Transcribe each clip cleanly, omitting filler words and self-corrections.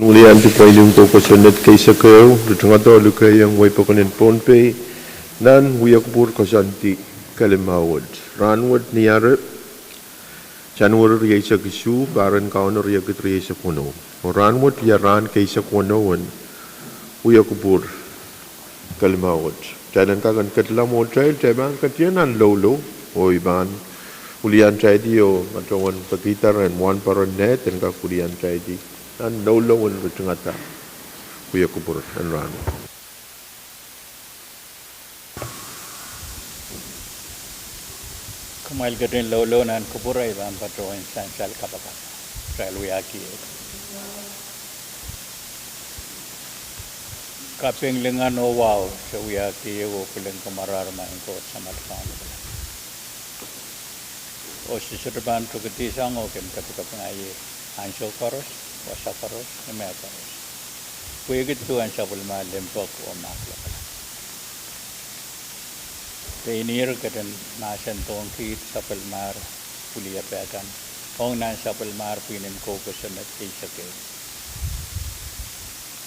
Mulian di Pwuhng ko kasunod kay Sakaw, Kadkadaur lukay ang way pakunin Pohnpei, nan wiyakpur kasanti kalimawad. Ranwad niyara, January riya sa gisu, baran kauna riya riya sa kuno. Ranwad yaran kay sa kunoan, wiyakpur kalimawad. Jalan kagan katlamod trail, jaban katyanan lolo, o iban. Ulian try di o matawan pagitar and one paran net and kakulian try di. And no low and Rutungata, we are Kupur and Ran. Kumail gadin lolo nan Kupura iban patro in Sansal Kapaka, Trailwiaki. Kaping lingan o wow, so we are Kio Puling Kamararma in Court Samatkan. O Sisuban took a tisang o Kim Katukapangaye, Ansho Koros. Wasaparos, Americanos. Pwede to ang sabulma limpok o maklakala. Kainir ka din nasan tong kit sa palmar puliyapakan. Kung nasa palmar pinin ko kasunod kay sakay.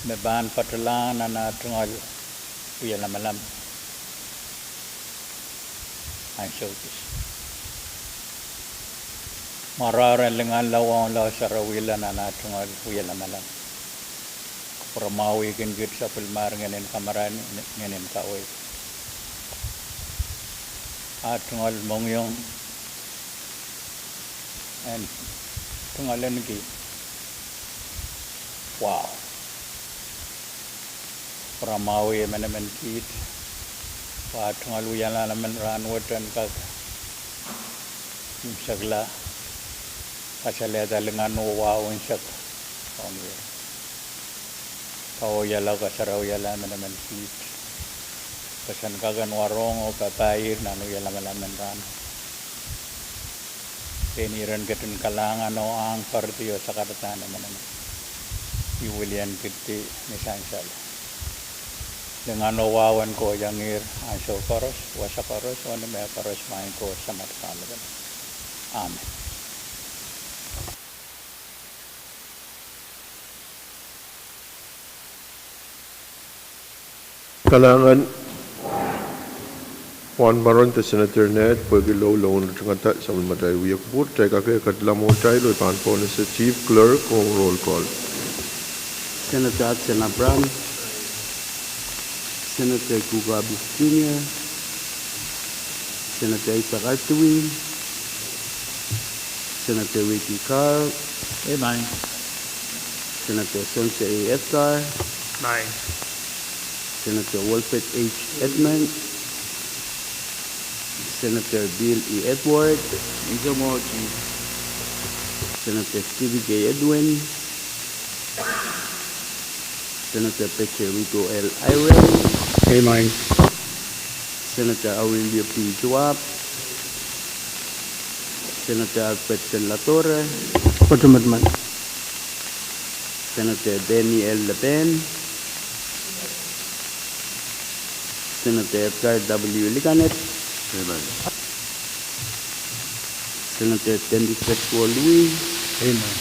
Meban patalan na natungal kuya lamalam. Ang showcase. Mararan lengan lawang law sa rawila na natungal kuya lamalang. Pramawi gingit sa pilmar nganin kamaran nganin kaway. At tungal mong yung and tungalan ki. Wow. Pramawi manaman kit. At tungal kuya naman ranwatan kag yung sagla. Kasale dalengan wow insyak onwir kau yala kasaraw yala manaman kit kasan kagan warong o papair nanu yala malaman ran peniran ketun kalangan o ang partiyo sa karatan naman iwilian kiti misansal dengan wawan ko yangir ansyo koros wasa koros o may koros main ko sa matakalan. Amen. Kalangan Juan Baron to Senator Ned, Pwuhng loan Rutungata sa Ulmatay Wiyakpur, Teka kay Katlamotay, Lupan po na sa Chief Clerk o roll call. Senator Adson Abram, Senator Gugabis Jr., Senator Isaac Artuin, Senator Ricky Carl, Amen. Senator Sonsa A. Edgar, Amen. Senator Wilfred H. Edmund, Senator Bill E. Edward, Senator Stevie J. Edwin, Senator Peche Rico L. Iren, Amen. Senator Aurelio P. Joab, Senator Alfred Senlatore, Senator Benny L. Le Pen, Senator Edgar W. Liganet, Senator Tendy Fesco Louis, Amen.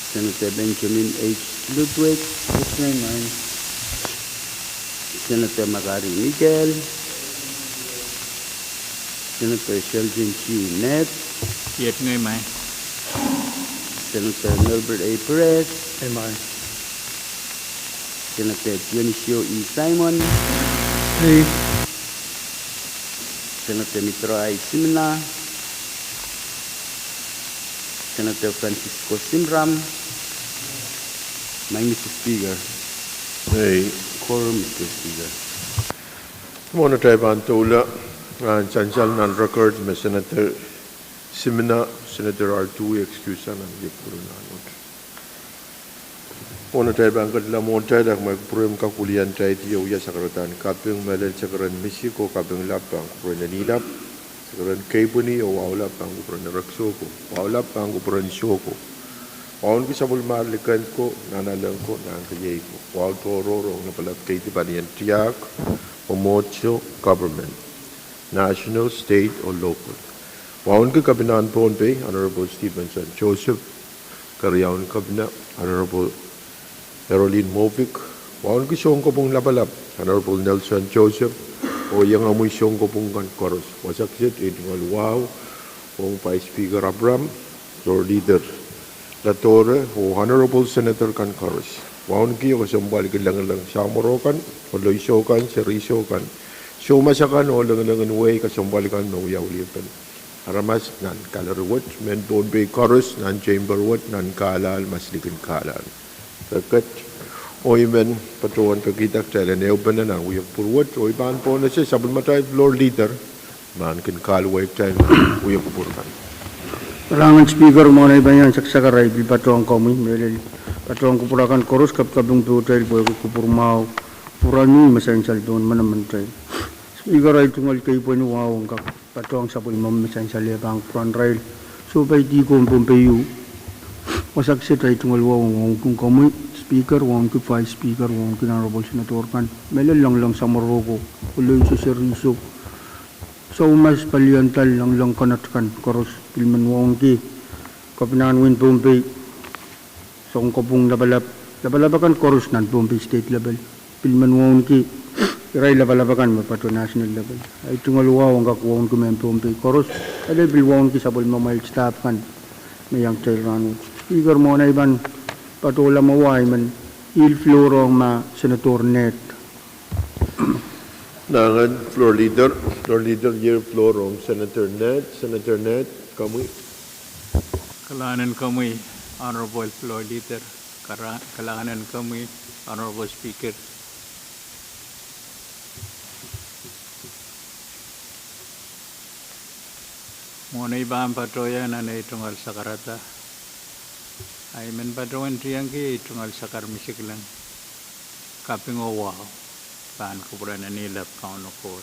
Senator Benjamin H. Ludwig, Amen. Senator Magari Miguel, Senator Sheldon G. Ned, Yet ngayon. Senator Melbert A. Perez, Amen. Senator Dionisio E. Simon, Hey. Senator Mitro I. Simna, Senator Francisco Simram, my Mr. Speaker, Hey, quorum Mr. Speaker. muna tayo bantula, Sansal non-record, may Senator Simina, Senator R2, excuse na, Wiyakpur na. Muna tayo bangkat lamon tayo, may kupurim kakulian tayo tiyo ya sa karatan, kaping malal sa karan Mexico, kaping lapang kupurin na nilap, sa karan Kaibuni o wawlap ang kupurin na Raksoko, wawlap ang kupurin ni Soko. Wawan ko sa mulmalikan ko, nanalang ko, nangkayay ko. Wawan toro, na palap kay Tibanian Tiyak, o Mocho Government, National, State, o Local. Wawan ka Kabinaan Pohnpei, Honorable Stevenson Joseph, Karyawan Cabinet, Honorable Caroline Movic, wawan ki siyong ko pong labalab, Honorable Nelson Joseph, o yang amoy siyong ko pong kan koros. Wasaksit, itingal wow, Pohnpei Speaker Abram, Floor Leader Latore, o Honorable Senator kan koros. Wawan ki o kasambal lang samorokan, o loisokan, serisokan, sumasakan o lang way kasambalikan no yaulipan. Aramas nan kalarwat, men Pohnpei koros, nan chamberwat, nan kalal, maslikin kalal. Kakat, oimen patuan kakitak jalan euban na uyak purwat, oiban po na siya sabon matay floor leader, man kin kalway tayo uyak purkan. Kalangan speaker mo na iba yan saksakaray bil patuang kami melel patuang kupurakan koros kapkabung hotel boy kupurmao purani masayin salton manamantay. Speaker ay tungal kay po nuwawang kak patuang sabon mam masayin salibang puran rail so bay di ko Pohnpei wasaksit ay tungal wawang kung kami speaker wawang ki vice speaker wawang ki honorable senator kan melel lang sa Morocco uloy sa seriso so mas paliantal lang kanatkan koros pilman wawang ki kapinanwin Pohnpei so kung kapong labalabakan koros nan Pohnpei state level pilman wawang ki iray labalabakan mapato national level ay tungal wawang kakuwawang ki men Pohnpei koros ay bil wawang ki sabol mamayal staff kan mayang chairman speaker mo na iban patula maway man il florong ma senator net Nangan floor leader year floor Senator Net, kami. Kalahanan kami, Honorable Floor Leader. Kalahanan kami, Honorable Speaker. Muna iba ang patoyan na itungal sa karata. Ay men patuan triyang ki itungal sa karmisik lang. Kaping wow. Paan kuburan na nilap kauno court.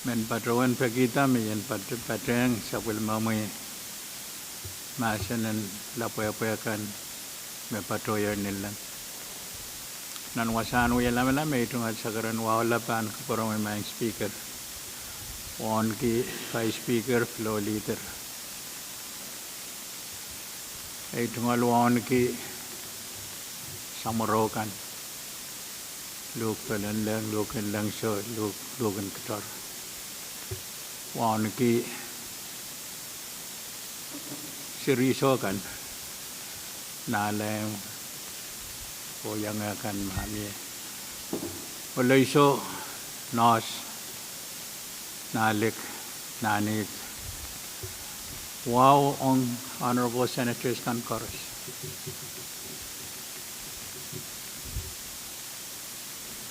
Men patuan pagkita may yan patayang sa wilmamay masanan lapoy-apoyakan may patoyan nila. Nanwasan uya lamela may itungal sa karan wala paan kuburan may mga speaker. One ki vice speaker floor leader. Ay itungal one ki Samorokan, Lukan lang so, Lukan Kadkadaur. Wan ki serisokan, nalang o yang akan mami. Walay so, nos, nalik, nanit. Wow, ang honorable senators kan koros.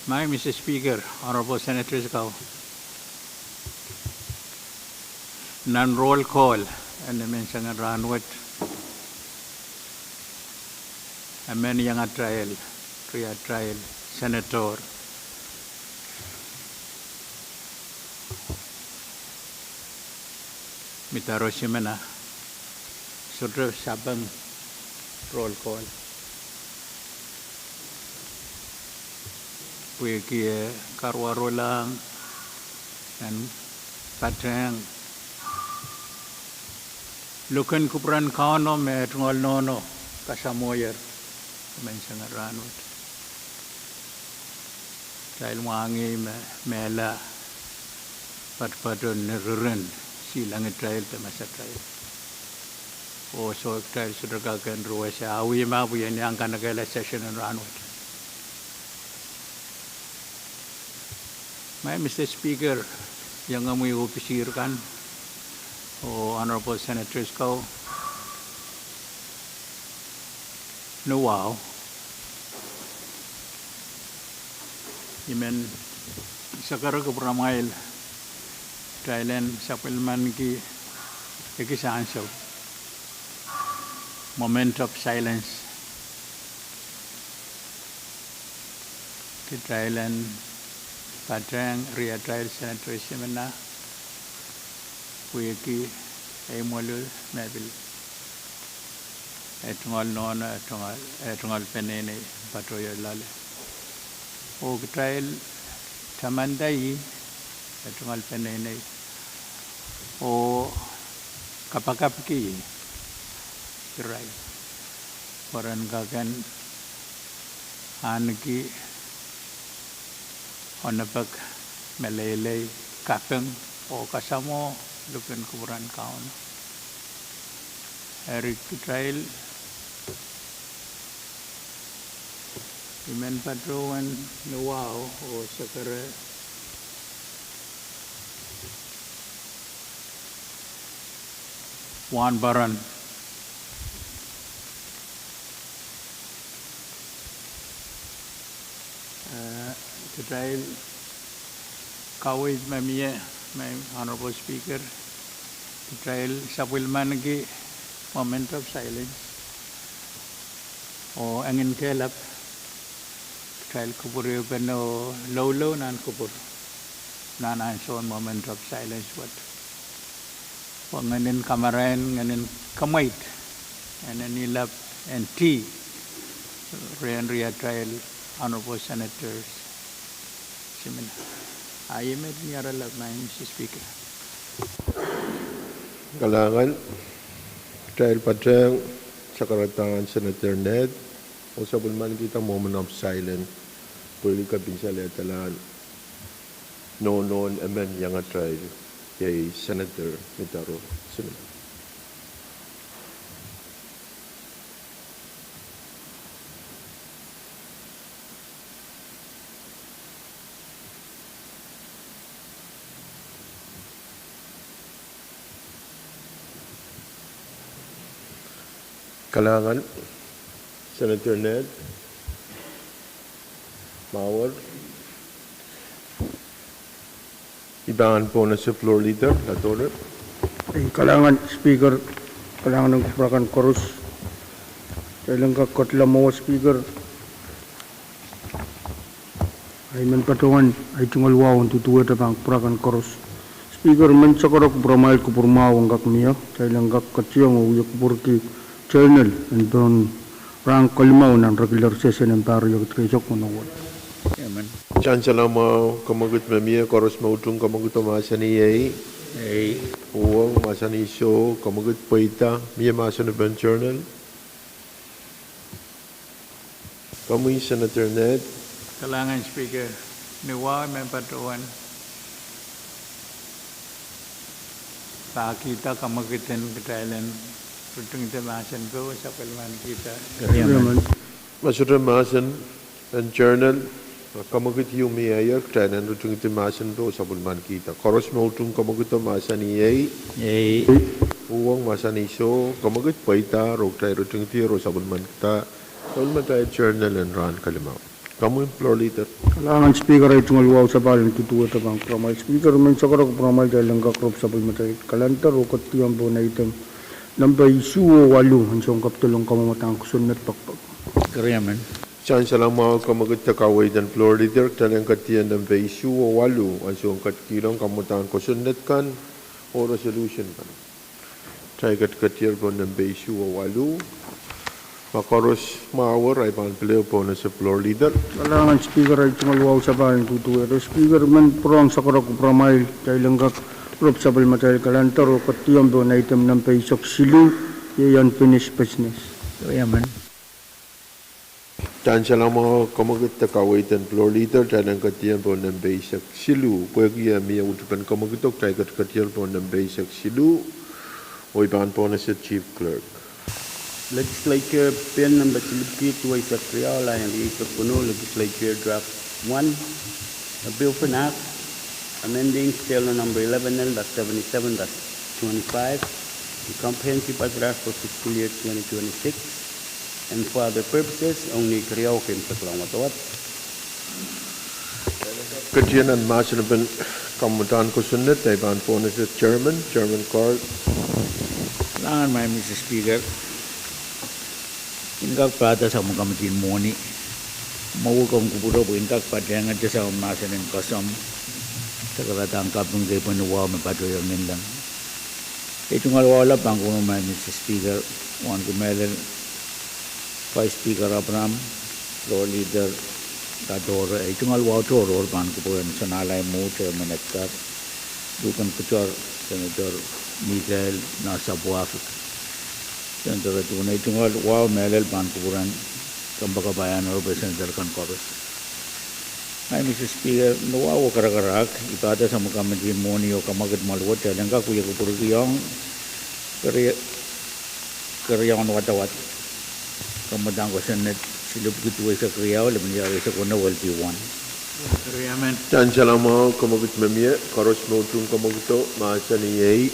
My Mr. Speaker, Honorable Senators Gao, non-roll call, and the mention of Ranwat, and many young trial, Senator, Mitaro Shimena, Sudra Sabang, roll call. Pwuhng karwaro lang dan Pahrek lukan kupran kano me tungol nono kasamoyer mention ranut dahil wangi mela patpadon nerren silang trail masa trail o so trail sudah kagan ruas awi ma bu yang kan nagala session ranut. My Mr. Speaker, yang amoy opisirkan, o Honorable Senators ko, no wow, imen sakara ko pramail, Thailand sa pilman ki ikisansaw, moment of silence, ki Thailand Pahrek Ria Trial Senator Simena Pwuhng ay mulu mebil etungol nono etungol penene patoyo lale o trial tamandai etungol penene o kapakapki kirai waran kakan anki onapak melelei kakeng o kasamo lukan kuburan kaon Eric Trail Imen patroan nuwao o sakara Wan Baran Trail Kawit Mamie, my Honorable Speaker, Trail Sapwilmanagi, moment of silence. O angin kelap, Trail Kupuri Peno Lolo Nan Kupur, Nan Anson moment of silence. What nganin Kamaran, nganin Kamait, and then Nilap and T. Ria Trail, Honorable Senators, Simina. I am at Niaralab, Mr. Speaker. Kalangan, Trail Patrang, Sakaratan, Senator Ned, o sa bulman kita moment of silence, pwede ka pinsaletalan, non amen yang trail, kay Senator Mitaro. Sunod. Kalangan, Senator Ned, Mawar, ibangan po na sa floor leader, Kadkadaur. Kalangan Speaker, kalangan ng kupurakan korus. Kailang kakotla mo Speaker. Ay man patungan, ay tungal wawon tutuwa tapang kupurakan korus. Speaker, man sakarok kupuramail kupurmawang kakmiya. Kailang kakatiyang o uyak kupurki. Journal and doon rang kalimaw ng regular session ng Pahrek at kaysok mo nawal. Amen. Diyan sa lang mo, kamagut mamia, koros mautong kamagut o masani ay, Pwuhng, masani show, kamagut paita, miya masan na ban journal. Kamuy Senator Ned, Kalangan Speaker, Niwa Mempatuan, Pakita Kamagitan Katailan, Rutung Tamasan ko sa palman kita. masura masan and journal, kamagut yung miya, kailan rutung timasan po sa bulman kita. Koros mautong kamagut o masani ay, Pwuhng, masani show, kamagut paita, rog tayo rutung tiro sa bulman kita. Sa bulman tayo journal and run kalimaw. Kamuy floor leader. Kalangan Speaker ay tungal waw sa balin tutuwa tapang kupuramail. Speaker, man sakarok kupuramail dahil lang kakrop sa palmatay. Kalantar o katiyang po na item. Nambay suwo walu hansong kaptulong kamamatang kusunat pakpag. Kariyaman. Diyan sa lang mga kamagut na kaway dan floor leader, talang katiyan ng V6 o 8, ang siyong katkilong kamutangan ko sunat kan o resolution kan. Tayo katkatiyar po ng V6 o 8, makaros maawar ay pangpiliw po na sa floor leader. Kalangan Speaker ay tungal waw sa balin tutuwa. Speaker, man prong sakarok kupuramail dahil lang kakrop sa palmatay. Kalantar o katiyang po na item ng paysok silu, yan finished business. Kariyaman. Diyan sa lang mga kamagut na kaway dan floor leader, talang katiyan po ng V6 silu. Pwede miya utupan kamagutok, tayo katkatiyar po ng V6 silu, o ibangan po na sa Chief Clerk. Legislature Pen number Silipki Tuway Satriala and Isip Puno Legislature Draft 1, a bill for an act amending Stellar number 11L.77.25, the comprehensive budget for fiscal year 2026, and for other purposes only karaoke sa Kalawatawat. Katiyan ang masanaban kamutangan ko sunat, ay ibangan po na sa Chairman Clark. Kalangan may Mr. Speaker. Inkak prata sa mga kamatin mo ni. Mawukang kupuro po inkak patengan sa umasan ng kasam. Sa kalatang kapong kayo panuwa, may patuloy ang lang. Ito nga wala pang kung may Mr. Speaker. Juan Kumelel, Vice Speaker Abram, Floor Leader Kadkadaur. Ito nga wala ito, or pan ko po yan sa nalay mo, Chairman Edgar. Dukan Kuchar, Senator Miguel Nasa Pwuhng, Senator Tunay Tungal, Wow Melel Pankuran, Kambakabayan, Senator Kadkadaur. Ay, Mr. Speaker, nawawa karakarak, ipada sa magkamatin mo niyo kamagat malwat, yan ka kuya ko puro kiyong karyang watawat. Kamadang ko sa net, silub kituwa sa kriyaw, laban niya sa kuna walpiwan. Kriyamen. Chan salamo kamagut memye koros motung kamaguto masaniyei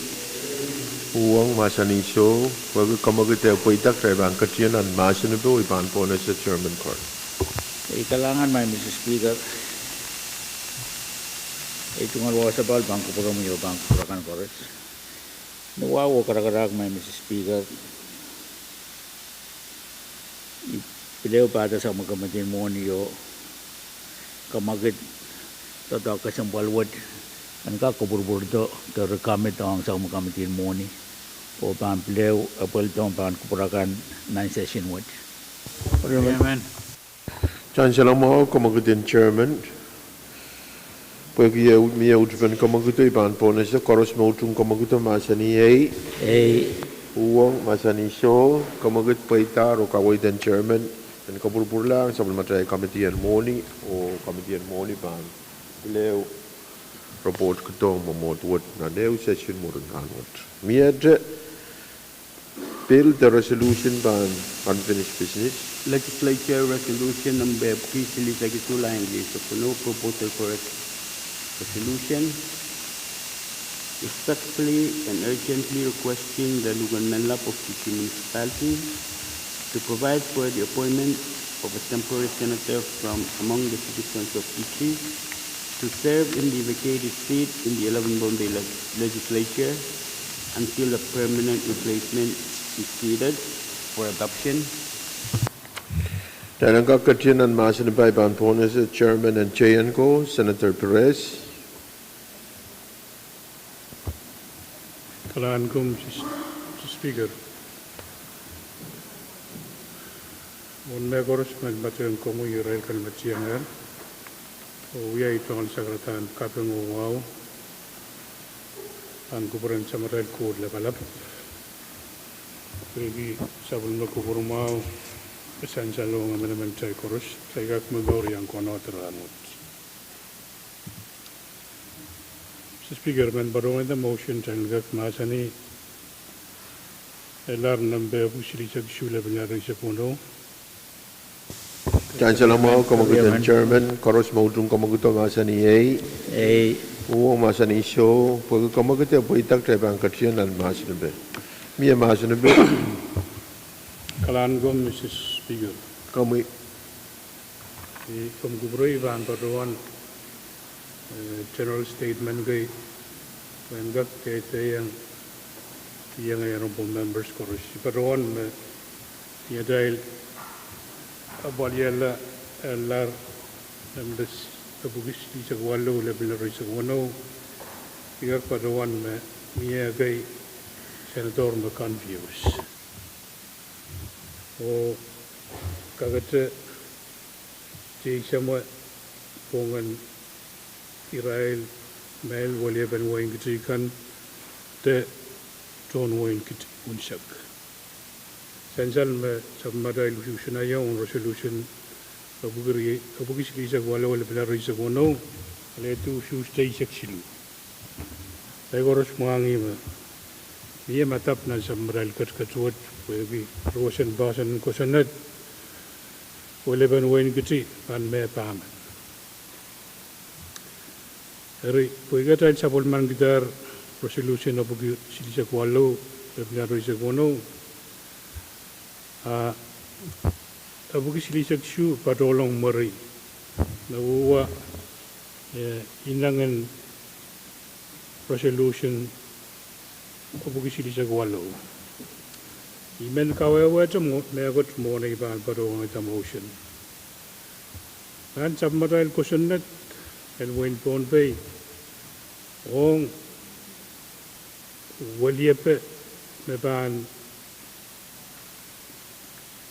Pwuhng masaniso wag kamagut e poitak traibang katian an masanibo iban pona sa Chairman Court. Ikalangan may Mr. Speaker, ito nga luwa sa bal, bangko po kami yung bangko purakan kores. Nawawa karakarak may Mr. Speaker, ipilew pada sa magkamatin mo niyo, kamagit tataw kasang balwad, ang kakuburbur to, rekamit ang sa magkamatin mo ni, o pampilew, apel to ang bangko purakan 9-session watch. Kriyamen. Chan salamo kamagutin Chairman pwag miya utvan kamaguto iban pona sa koros motung kamaguto masaniyei Pwuhng masaniso kamagut poitar o kawaitan Chairman dan kaburbur lang sa matay kamitian moni o kamitian moni ban lew report ketong mamotwat na lew session murun hanwat miya bill the resolution ban unfinished business. Legislature Resolution number P6AH proposal for resolution respectfully and urgently requesting the Lugan Menlap of Kichi Municipality to provide for the appointment of a temporary senator from among the citizens of Kichi to serve in the vacated seat in the 11th Pohnpei Legislature until a permanent replacement is seated for adoption. Dan ang kakatian ang masanibay ban pona sa Chairman and Chayan ko, Senator Perez. Kalaan ko, Mr. Speaker. Unme koros magbatang ko mo Israel kalmatsiyangan. O uya ito ang sagratan KAPWARESOU. Ang kuburan sa maral ko lakalap. Pwede sabon mo kuburumao. Pesan salong amanaman chay koros. Saya kak magawari ang kono teranut. Mr. Speaker, man barong ito motion chay kak masani. Elar nambe pusili sa gisula banyarang sa puno. Chan salamo kamagutan Chairman, koros maudung kamaguto masaniyei Pwuhng masaniso pwag kamagutan poitak traibang katian ang masanibay. Miya masanibay. Kalaan ko, Mr. Speaker. Kami From Gubroy Van Padawan general statement kay when got kaya yang honorable members ko si Padawan ya dahil abalyala lar members tabugis di sa walo level rin sa wano iyak Padawan miya kay senador ma-confuse o kagata di sama pongan Israel mel wali ban wain kitikan te ton wain kit unsak sensal me samada resolution ayong resolution abugis bisa wala ban risa kono ale tu su stay seksilu ay goros mangi ma Ia matap na sa maral kat-katuat, pwede rosan basan ko sanad, wala ban wain kiti, pan me pahaman. Eri, pwede tayo sa polman gitar, resolution na pwede sili sa kwalo, pwede sa kono, pwede sili sa ksyu, patolong mari, nawuwa, inangan resolution, Kabuki sili sa kwalo. Imen kawawa ito mo, may agot mo na ibang parong ito motion. Kan sa maral ko sunat, elwain Pohnpei, ong waliape, may bang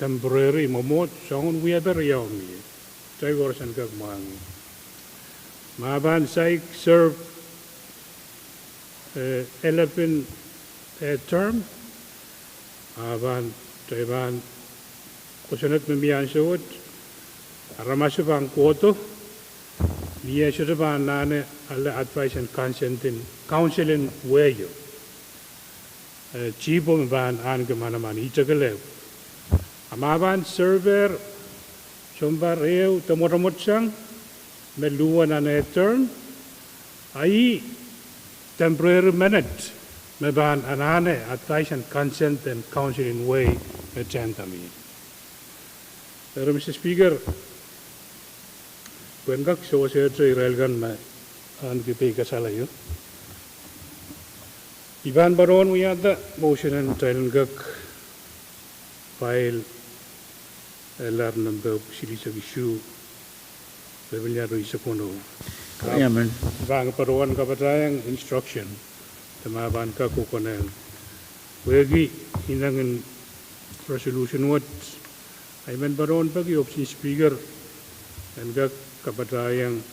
temporary mamot, saan wiyaber yaw mi. Tayo orasan kag mahangi. Maban saik serve 11 term aban teban kusunat memian sewut ramasuk bang kuoto dia sudah nane alla advice and counseling wayo chibo ban an kemana mana icakelew amaban server sombar eu temoromot sang meluan ane term ai temporary minute meban anane advice and consent and counseling way mechantami. Mr. Speaker, when gak so saya railgan ma an kipe kasalayo. Iban baron we had the motion and trial gak file alarm number silisa issue levelnya do isa kono. Kariaman. Bang paruan kapatayang instruction tamaban ka kukonel. Wegi hinangin resolution what Ayman baron pagi option speaker and gak kapatayang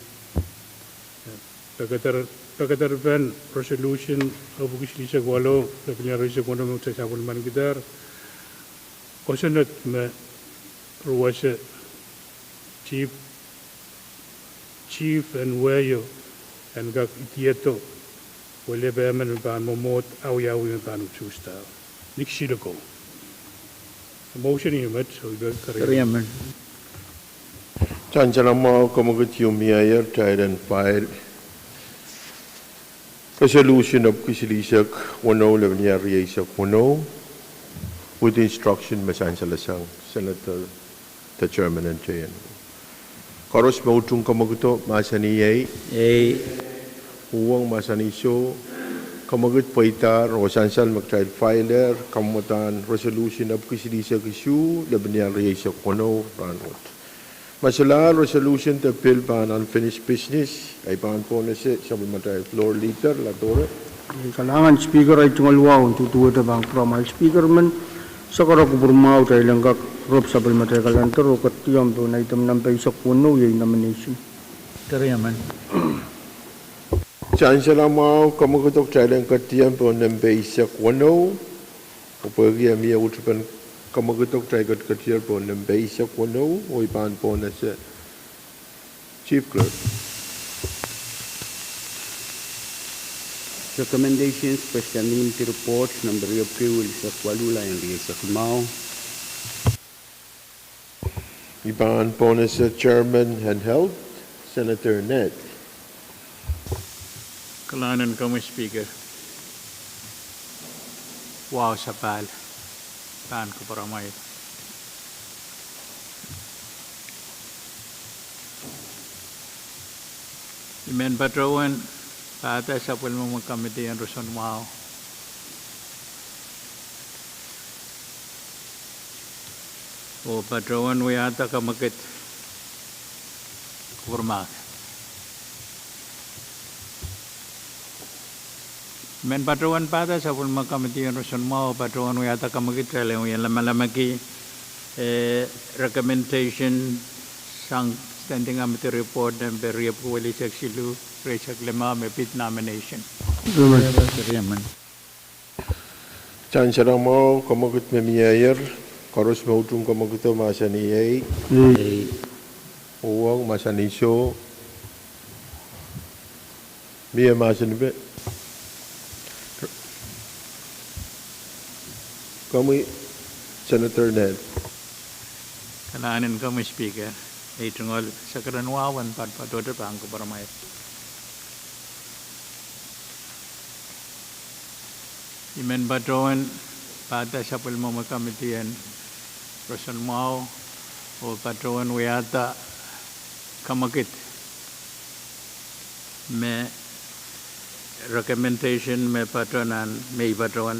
pagkatar ban resolution of Legislature walo levelnya do isa kono mo sa sabon man gitar konsenat me ruwasa chief and wayo and gak itieto wale bemen ban momot awi ban uchusta nikshidako motion yumet so Kariaman. Chanjalama Komagut Yumiayer tried and filed resolution of Kisilisek 111 Yariasak 10 with instruction Masansalasang Senator the Chairman and Chayan. Koros Pwuhng Komaguto Masani Pwuhng Masani So Komagut Pwuhng Rosansal Mag-trial filer Kamutan resolution of Kisilisek issue Lebanon Yariasak 10 Ranwot. Masala resolution to bill ban unfinished business ay ban po na si supplementary floor leader Latore. Kalangan speaker ay tungalwa untuk tuwa bang promal speaker man sa karakupurmaw tayo lang kak rop supplementary kalantar o katiyam to na itam nampay sa kuno yung nomination. Kariaman. Chancellor Mao kamagutok tayo lang katiyam po nampay sa kuno o pagi amia utupan kamagutok tayo katiyam po nampay sa kuno o iban po na si Chief Clerk. Recommendations for standing committee reports number April sa Kualula and sa Mao. Iban po na si Chairman and Health, Senator Ned. Kalanan kami speaker. Wow sa pal. Pan ko para may. Imen patrawan pata sa pulmo magkamiti ang Roson Wow. O patrawan wiyata kamakit kurmak. Men patrawan pata sa pulmo magkamiti ang Roson Wow. Patrawan wiyata kamakit kaya yung lamalamaki recommendation sang standing committee report and very approval is actually Rachel Lema with nomination. Kariaman. Chancellor Mao kamagut memiayer Koros Pwuhng kamaguto Masani Pwuhng Masani So Mia Masani be kami Senator Ned. Kalanin kami speaker. Itungol sa karanwawan patpatoto pang ko para may. Imen patrawan pata sa pulmo magkamitian Roson Mao o patrawan wiyata kamakit me recommendation me patrawan may patrawan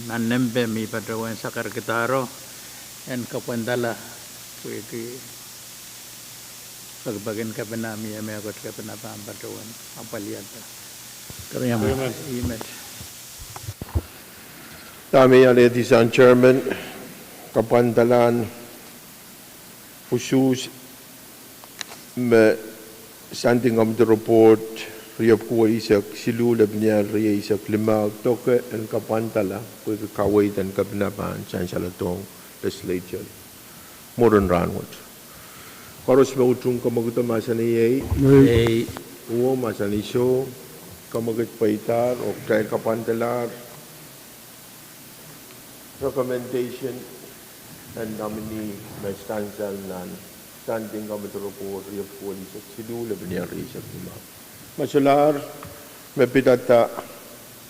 nanembe may patrawan sa Kadkadaur and kapandala kuiti pagbagan ka pa namin may akot ka pa na pampatrawan apaliyata. Kariaman. Imen. Dami ladies and Chairman, kapandalan, pusus, standing on the report, riap kuwa isak silu labnya ria isak lima toke en kapantala kuwa kawai dan kabnapan chansalatong legislature modern ranwat koros mautung kamaguta masani Hey, uwo masani so kamagut paitar o kaya kapantalar recommendation and nominee may stansal nan standing kamaturupur riap kuwa isak silu labnya ria isak lima Masalar, mepidata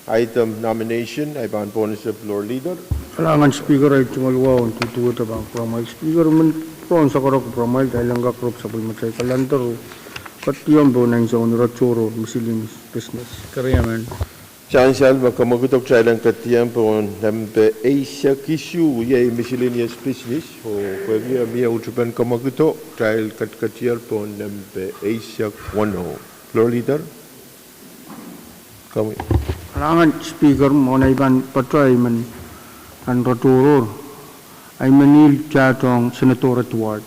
item nomination, ay ban bonus of floor leader. Kailangan speaker ay tumalwa on tutuwa tabang promal. Speaker man pron sa korok promal dahil lang kakrop sa pulmatay kalantaro. Katiyang bo nang sa onura choro misiling business. Kariyaman. Chansal, makamagutok sa ilang katiyang po nampe Asia Kishu, yay miscellaneous business. O pwede miya utupan kamagutok dahil katiyang po nampe Asia 10. Floor leader. Kami. Kailangan speaker mo na iban patay man ang raturo ay manil chatong Senator Edward.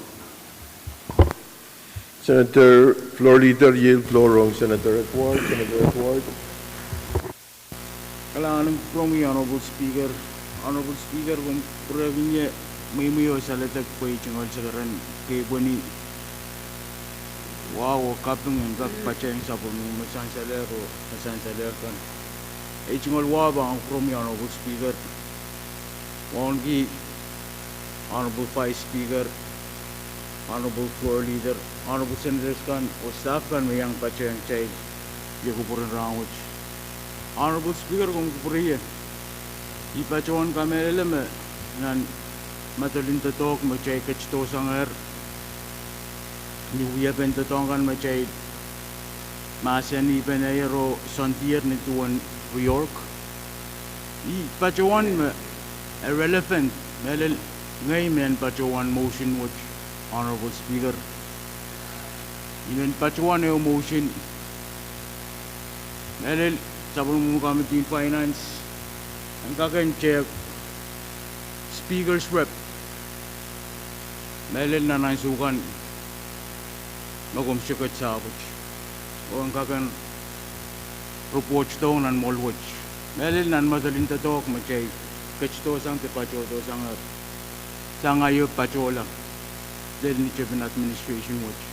Senator, floor leader, yield floor wrong. Senator Edward. Senator Edward. Kailangan ng promi Honorable Speaker. Honorable Speaker, kung purabing niya may muyo sa latag po yung sa karan kay Boni. Wow, kapung yang kak pacha yang sapu mu masansaler kan. Icingol wow bang promi Honorable Speaker. Wangi Honorable Vice Speaker, Honorable Floor Leader, Honorable Senators kan o staff kan may yang pacha yang chay yakupurin rawat. Honorable Speaker kung kupuriya. Ipachawan kamera me nan matalin tatok machay kachito sangar. Ni uya pentatongkan macay masan ni penayero santier ni tuan New York. I pachawan me irrelevant melel ngay men pachawan motion which Honorable Speaker. Imen pachawan e motion melel sabon mo committee finance ang kakan check Speaker's rep melel na naisukan magom sikat sa abot. O ang kakan report to nan molwatch. Melil nan madalin tatok machay kachto sang te pacho to sang ayo pacho lang. Del ni Chairman Administration watch.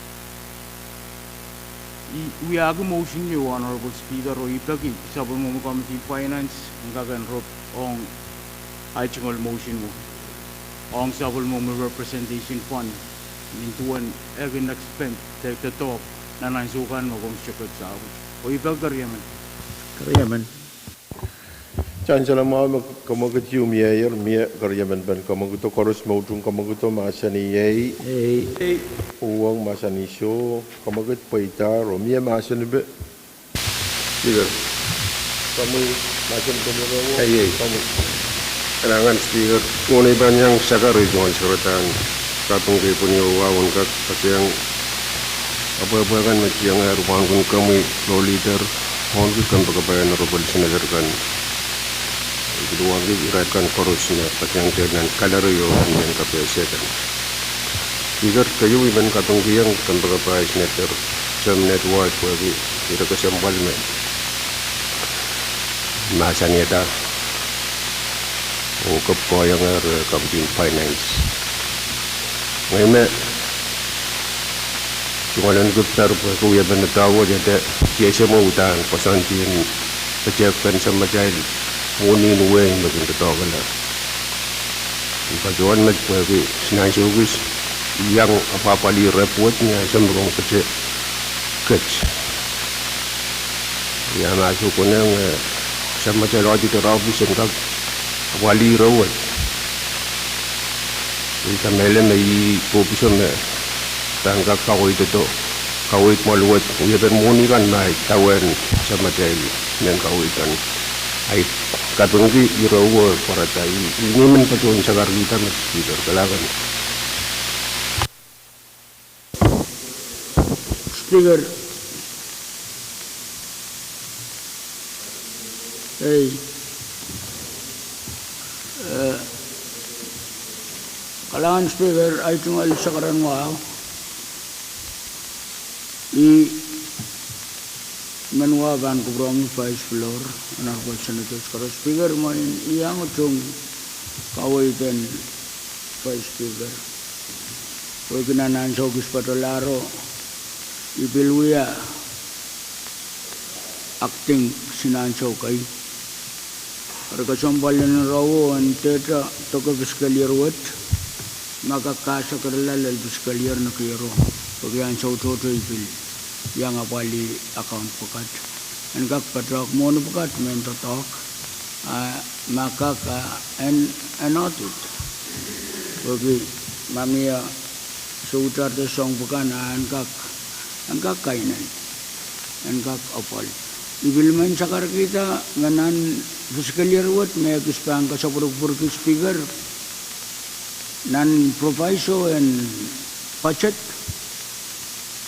We have a motion you Honorable Speaker o ipagi sabon mo committee finance ang kakan rop ong aichingol motion mo. Ong sabon mo representation fund into an egin expend take the talk na nansukan mo kung sikat sa ako. O ibang Kariyaman. Chansal mo kamagut yung miya karyaman ban kamaguto koros mautung kamaguto masani yay. Hey, Pwuhng masani so kamagut paitar o miya masani be. Leader. Kami masan kumuro. Ay. Kami. Kailangan speaker. Ngunit ba niyang sakari doon suratan katong kay punyo wawon kat pati ang apa-apa kan macam yang ruang kun kami floor leader mohon kan pagkabayan Honorable Senator kan kedua lagi irakan korosnya pati ang dengan kalariyo yang KPSC kan speaker kayu iban katong kiyang kan pagkabayan Senator jam network lagi ira kasambal me masa niya ungkap ko yang campaign finance ngayon cuma lang guptar ko ya benetawo jadi kiasa mau utang pasantin pecahkan sama jahil muni nuwe makin ketawa lah pajuan mat pergi senang sugis yang apa-apa li repotnya sembrong pecah kec ya masuk kunang sama jahil aja terabis engkau wali rawat Ika mele may pupiso me tangka kawit ito kawit maluwat uya bermuni kan may tawen sa matay ng kawitan ay katunggi irawo para tayo ini man pa doon sa gargita ng speaker kalaban Speaker. Hey. Kailangan speaker ay tungal sa karan wow. Manwa ban Pwuhng Vice Floor, Honorable Senators, Karos Speaker, mo iyang utong kawitan Vice Speaker. Kung kinanan sa August Patolaro, ibilwiya acting sinansaw kay. Para kasambalan ng rawo, ang teta, toka fiscal year what? Makakasa karalal fiscal year na kiro. Pag yan sa utoto ibil, yang apali account pakat. Ang kakpatok mo na pakat, mento talk, makaka, and not it. Pag mamaya, sa utar song pakan, ang kakainan, ang kakapal. Ibil man sa karakita, nganan fiscal year what, may kispang ka sa puruk-puruk speaker, nan proviso and budget.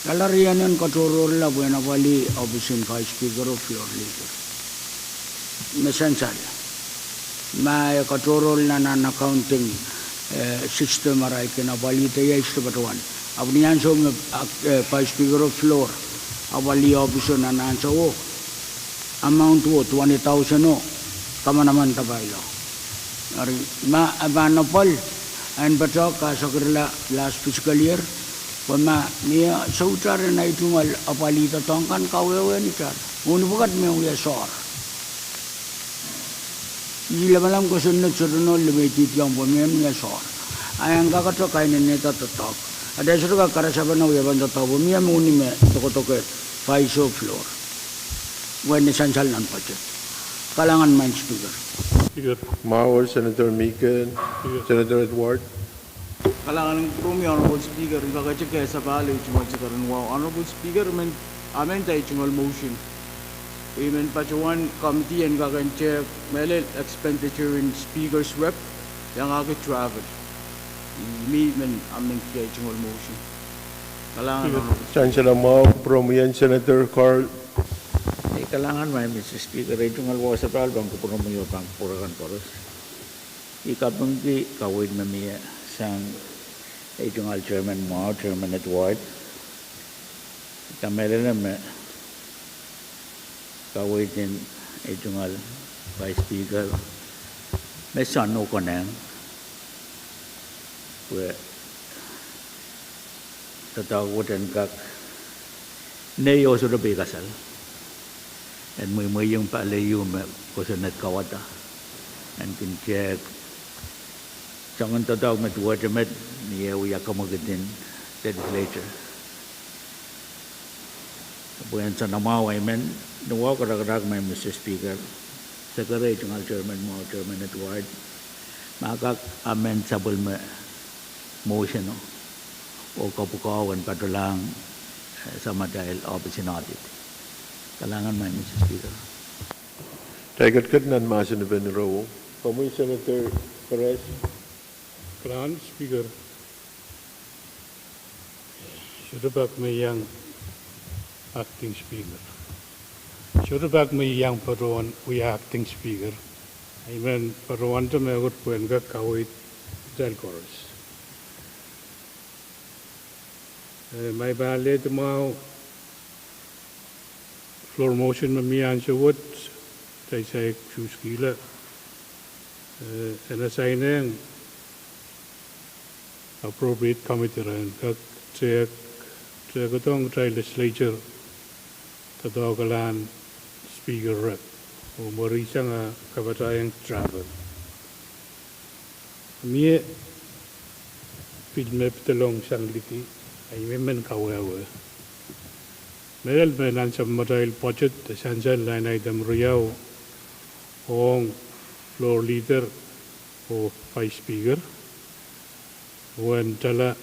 Kalarian yan katuror la buena wali obisin Vice Speaker of your leader. Mesensal. May katuror na nan accounting system aray kinabali tayo istubatuan. Abniyan so Vice Speaker of floor, abali obiso na nansa o. Amount wo 20,000 no, kama naman tabaylo. Ari abanopol and batok kasakirla last fiscal year, pama niya sautar na itumal apalita tongkan kawewe ni tar. Unu bukat me uya sor. Ila malam ko sunod suruno lebetit yang pamem niya sor. Ayang kakato kainin neta tatok. Ada suruh karasaban na uya banda tabo miya muni me toko-toko Vice floor. When the Sansal non-budget. Kalangan man Speaker. Speaker. Mao, Senator Meekin, Senator Edward. Kalangan ng Pwuhng, Honorable Speaker, ikakachik kaya sa bali, chungal sa karanwa. Honorable Speaker, amen tayo chungal motion. Amen pa chuan committee and kakanche, melel expenditure in Speaker's rep, yang agad travel. Amen tayo chungal motion. Kalangan, Honorable Chancellor Mao, Promian, Senator Carl. Kailangan may Mr. Speaker, ito nga luwa sa palbang Pwuhng mo yung pangpurakan koros. Ikabanggi kawin mamiya sang ito nga Chairman Mao, Chairman Edward. Kamera naman kawin din ito nga Vice Speaker. May sano ko na kaya tatawagan kak neyo sudah bekasal. And may yung paalayo ko sa natkawata. And kincheck. Sangan tatawag na tuwajamet niya uya kamagatin Legislature. Buwan sa namaway men, nawa karag-rag may Mr. Speaker. Secretary ng Chairman mo, Chairman Edward. Makak-amen sabol mo motion o kapukawan patulang sa madahil opisin audit. Kalangan man, Mr. Speaker. Tagat-kat nan masin na benro. Pamoy Senator Perez. Kalangan Speaker. Surabak may yang acting Speaker. Surabak may yang paruan uya acting Speaker. Amen paruan to may agot Pwuhng ka kawit dahil chorus. May bale tumaw floor motion mamiyan siya what say choose kila and assign ang appropriate committee rin kag siya katong legislature tatawagalan Speaker rep o mori siya nga kabatayang travel miye pilme pitalong siyang liki ay memen kawawa Meral menan sa material budget, essential line item riyaw o floor leader o Vice Speaker. When tala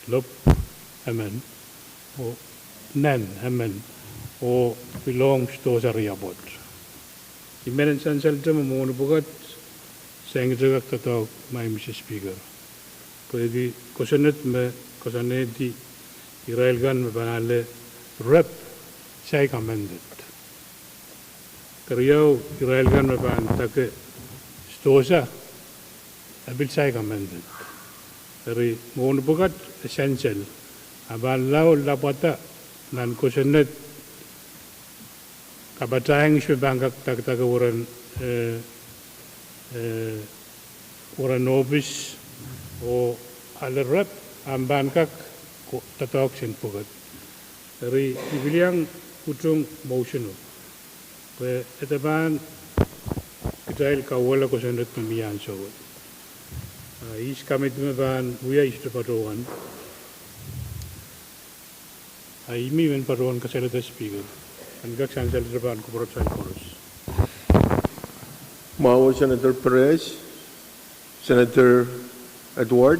lop amen o nan amen o belongs to sa riyabot. Imenan essential ito mamungo bukat sa ang tagak tatawag may Mr. Speaker. Pwede kusunod Kosane di Israelgan banale rep say commended. Kariyaw Israelgan ban take stosa abil say commended. Dari mohon bukat essential aban law lapata nan kusunet kabatang siya bangkak taga orang orang nobis o alerap ang bangkak tatok sen pugat. Dari ibiliang Pwuhng motion o. Kaya etaban dahil kawala kusunet mamiyan so. Is kami tumaban huya is patuan. Imi men patuan kasalita speaker. Angak sansal depan kuburat saya korus. Mau Senator Perez, Senator Edward.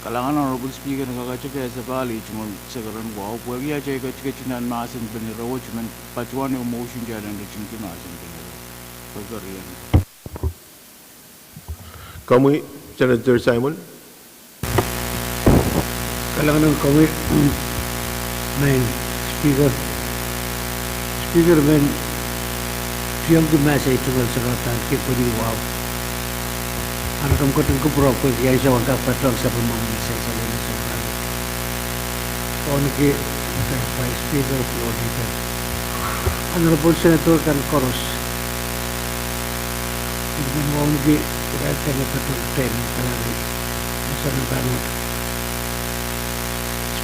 Kalangan Honorable Speaker nakakachika sa bali cuma sekarang wow pwagi aja kecinan masin bener rawo cuma patuan yung motion jalan di cingki masin bener pagkarian. Kami Senator Simon. Kalangan kami main speaker main Pwuhng tu masa itu kalau sekarang kepuri wow. Anak kamu ketemu berapa kali saya angkat patron sebelum saya selalu sekarang. Orang ke Vice Speaker floor leader. Honorable Senator kan korus. Dengan orang ke kita kena patron ten kalau ni masalah banget.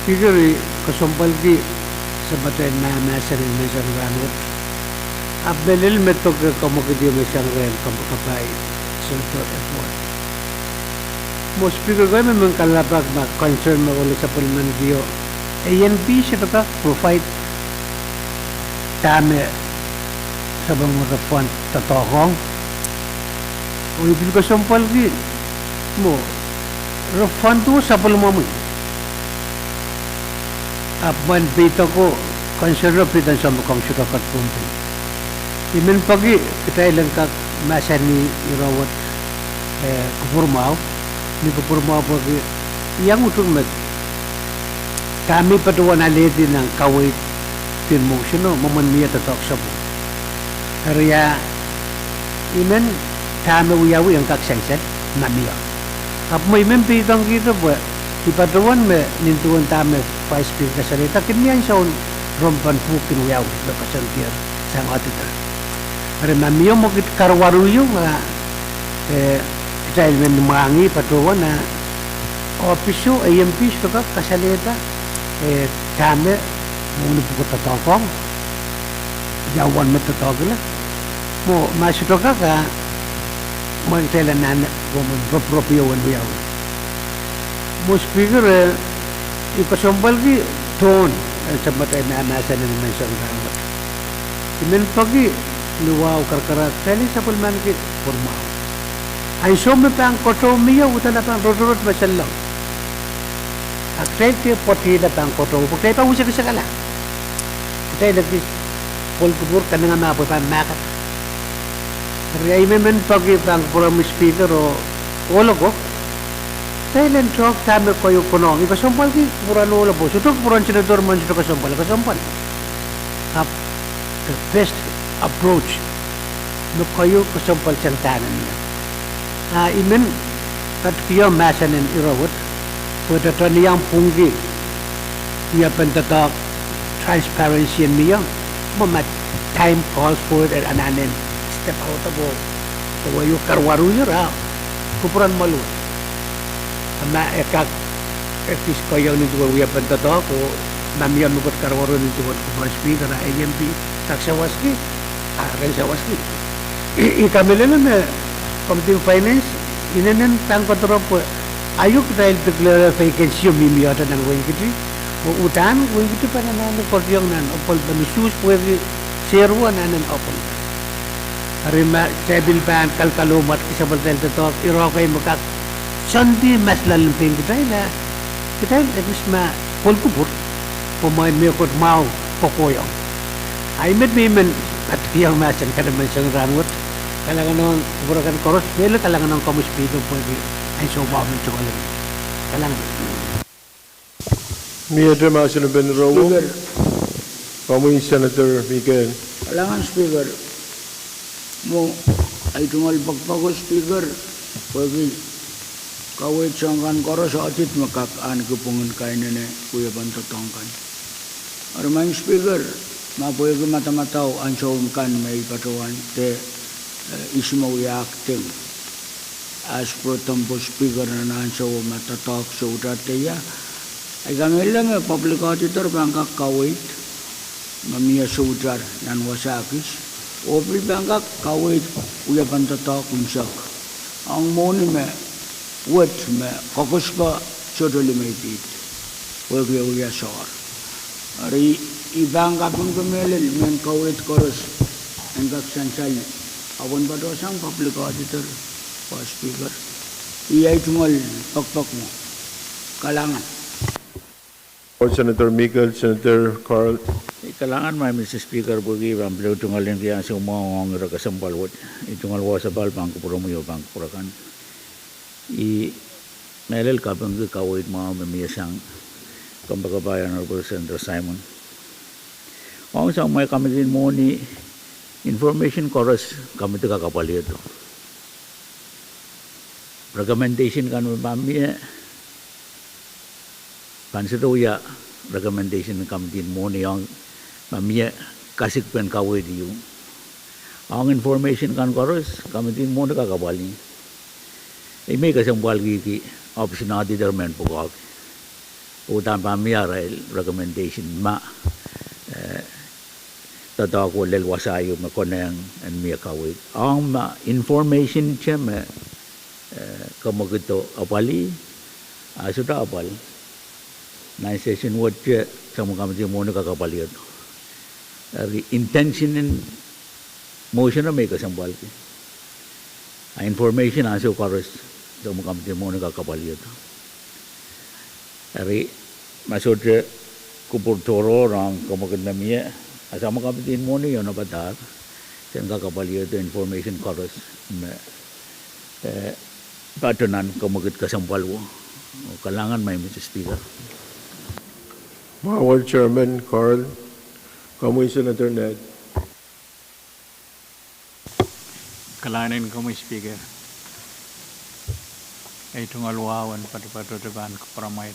Speaker kesompal ke sebagai nama sering masalah banget. Abelil metok kamu ke dia masalah rel kamu kapai Senator Edward. Most speaker ko memang kalabag na concern mo ulit sa pulman diyo. ANP siya baka provide dami sa mga refund tatokong. O ibil ko sampal di mo refund to sa pulman mo. Apman bito ko concern na pitan sa makang siya kakat Pohnpei. Imen pagi kita ilang kak masa ni irawat kupurmao. Ni kupurmao pagi yang utung met kami patuan aledi ng kaway tin motion no maman miya tatok sabu. Area imen kami uyawi ang kaksensen namiya. Ap may men pitang kita po ipatuan me nintuan tame vice speaker salita kinyan sa rompan pukin uyawi lokasan tiar sang atita. Are namiya mo kit karwaruyo nga dahil men mangi patuan na opiso AMP suka kasalita kami muna po tatokong jawan matatokila mo masito ka magtela na woman proprio wan biyaw mo speaker ipasombal ki ton sa matay na nasa na naman sa ramot imen pagi luwaw karkara tali sa pulman ki formaw ay some pang koto miya utala pang rodorot masallaw akte ke poti da pang koto pagkay pa usik sa kala tay lagi pol kubur kanang na po pa makat riyay men pagi pang puram speaker o olo ko Thailand talk tamer ko yung kunong iba sompal ki puran olo po sutok puran senador man sutok kasompal up the best approach no kayo kasompal santanan niya imen at kiyo masanin irawat pada tani yang punggi ia pentatak transparency niya mamat time calls for it and anen step out abo tawayo karwaru yura kupuran malu ama ekak etis kayo ni tuwa ia pentatak ko namiya nukot karwaru ni tuwa kupuran speaker AMP taksawaski rensawaski ikamilena me Committee Finance, inanan tangkotro po. Ayok dahil declare vacancy yung mimiyata ng wingkiti. O utan, wingkiti pa na namin koryong nan. Opol pa ni sus po yung serwa nanan opol. Arima, sebil pa ang kalkalumat isabal dahil tatok. Irokay makak sandi mas lalumping kita ila. Kita ila ma polkupur. Pumain may kot mau pokoyong. Ay met mimen at kiyang masan ka naman siyang rangot. Kalangan ng burakan koros, pero kalangan ng komispido po ay soba mo ito kalang. Kalangan. Mia Demasin Ben Rowo. Kami Senator Miguel. Kalangan speaker mo ay tumal pagpagos speaker pagi kawit sangkan koros atit makakaan kepungan kainene kuya bantotongkan. Armain speaker mapoy ke mata-matao ansawum kan may patuan te ismo yakting as pro tempo speaker na ansawum matatok so utateya ay kamilang public auditor bangkak kawit mamia sujar nan wasakis o bangkak kawit kuya bantotok kumsak ang moni me what me kokos pa sodoli may tit wagi uya sor ari ibang kapung kemelil men kawit koros engkak sansay awon badosang public auditor pa speaker iya itungol pokpok mo kalangan Senator Miguel, Senator Carl. Kailangan may Mr. Speaker bagi bamblo tungalin kaya sa umawang rakasambal itungal wasabal bangko promoyo bangko purakan melel kapang ke kawit mau memiyasang kambagabayan Honorable Senator Simon ang sa may kami din mo ni information chorus kami ito kakapali ito recommendation kan mamiya pansidoya recommendation kami din mo ni ang mamiya kasik pen kawit yung ang information kan chorus kami din mo na kakapali may kasambal ki option na determine po kag utan pamiya recommendation ma tataw ko lel wasayo makoneng and miya kawit ang information siya kamagito apali asuda apal na session what siya sa mga kamati mo na kakapali ito intention and motion na may kasambal ki information aso karos sa mga kamati mo na kakapali ito ari masod siya kupurtoro rang kamagit na miya asama kapitin mo niyo na badar sen kakapali ito information chorus patunan kamagit kasampal mo kalangan may Mr. Speaker Bawal Chairman Carl. Kamuy Senator Ned. Kalanin kamu Speaker ay tungalwawan patu-patu depan keperamai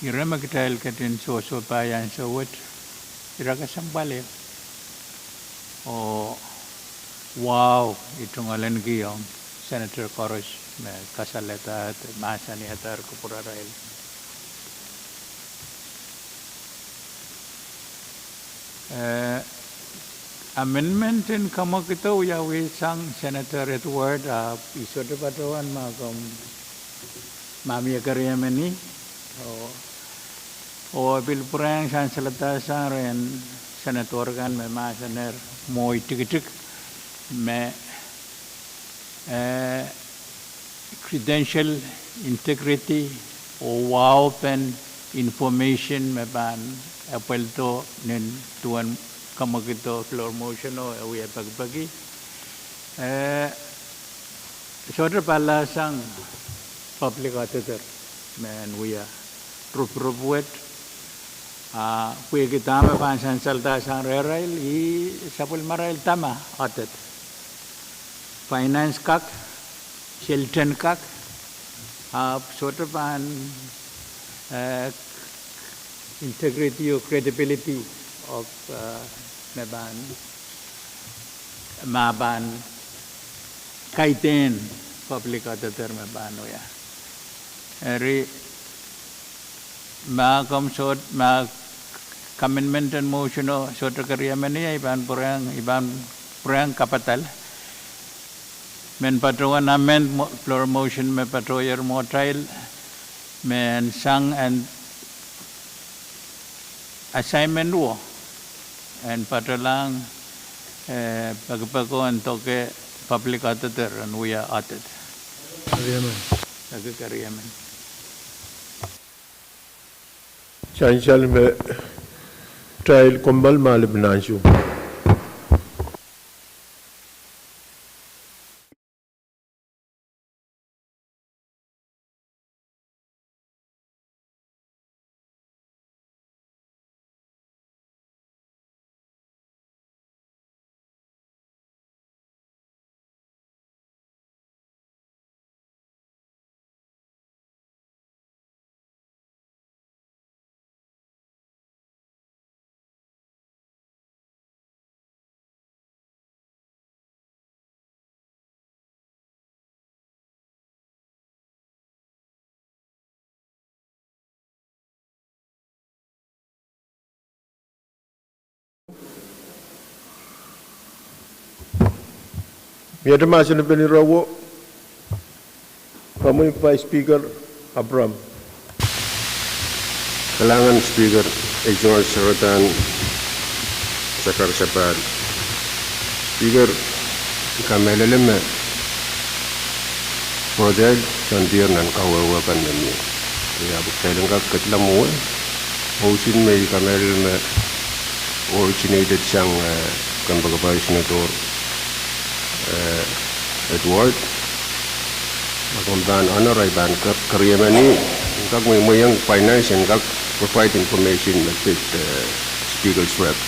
ira magdahil katin so bayan sa wet ira kasambali o wow itong alan giyong Senator Koros may kasaleta at masa ni hatar kupurarail amendment in kamakito yawi sang Senator Edward iso de patuan magam mami karyamani o bil purang san salata sang ren senator kan me masaner moi tik me credential integrity o wow pen information me ban apel to nen tuan kamakito floor motion o we pagbagi sorter pala sang public auditor men we rup-rup kita me pansan salta sang rerail I sapul marail tama audit finance kak Shilton kak sorter pan integrity or credibility of maban kaiten public auditor maban ya eri magam sort mag amendment and motion o sort karya mani iban purang kapital men patuan amend floor motion me patoyer motrail men sang and assignment wo and patalang pagpakuan toke public auditor and we are audited. Karyaman. Chansal me trial kumbal malib nansyo. Mia Masan Benirawo, kami Vice Speaker Abram. Kalangan Speaker Regional Syaratan Sakar Sapal. Speaker kameleleme project jandir nan kawawakan nami. Ya bukailan ka katlamu. Motion may kameleleme originated siyang kan bagabay Senator Edward. Magandang honor ay ban karyaman ni kag may yang finance and kag provide information that fit Speaker's rep.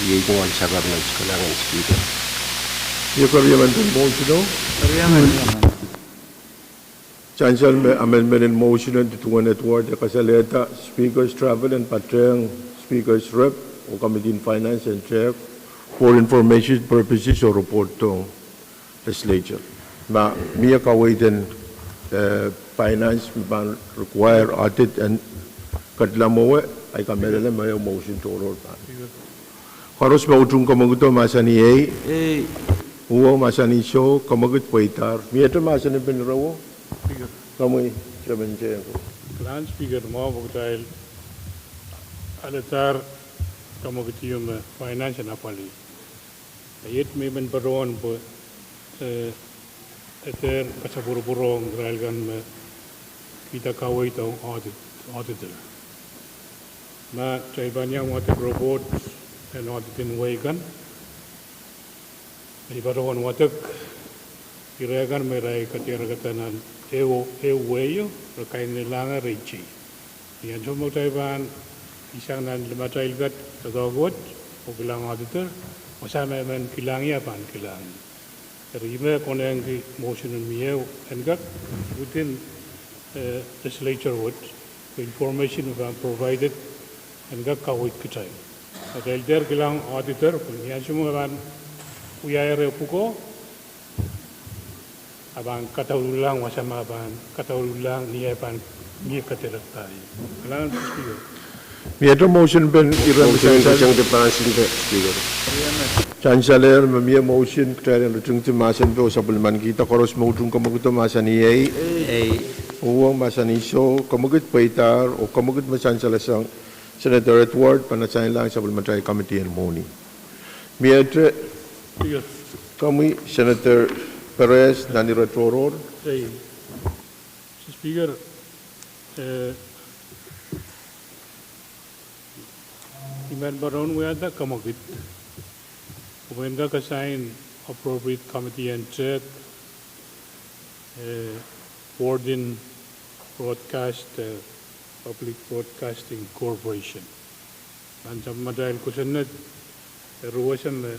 Iyon ang sagar ng kalangan Speaker. Yung karyaman din motion no? Karyaman. Chancellor may amendment in motion and tutuan Edward kasaleta Speaker's travel and Pahrek Speaker's rep o Committee in Finance and Chair for information purposes o report to Legislature. Mia kaway din finance ban require audit and katlamowe ay kamelele may motion to order pan. Karos mautung kamaguto masani uwo masani show kamagut paitar. Mia to masani benrawo kamoy chabenje ko. Plan Speaker mo buktail alatar kamagitiyum finance na pali. Ayit may man baron po eter kasapuro-purong dahil kan kita kaway ito auditor. Ma chaiban yang watak robot and auditin way kan. May baron watak kiragan may ray katiragatanan ewo wayo rakain nilanga rechi. Yan so mo chaiban isang nan limatay gat kagagot o bilang auditor masama man kilangya pan kilang. Rime koneng ki motion and mieu and got within Legislature wood information provided and got kawit kitay. Adel der kilang auditor punya semua ban uyayare puko abang kataulang masama ban kataulang niya pan niya kateraktai. Kalangan Speaker. Mia to motion ben iram Motion kacang depan sinde Speaker. Chancellor mamia motion kaya lutung ti masan po supplement kita koros mautung kamaguto masani uwang masani so kamagut paitar o kamagut masansala sang Senator Edward panasain lang supplementary committee and money. Mia tre kami Senator Perez nani retoror. Speaker Iman baron wada kamagit. When the assign appropriate committee and check board in broadcast public broadcasting corporation. And some madal kusanat ruwasan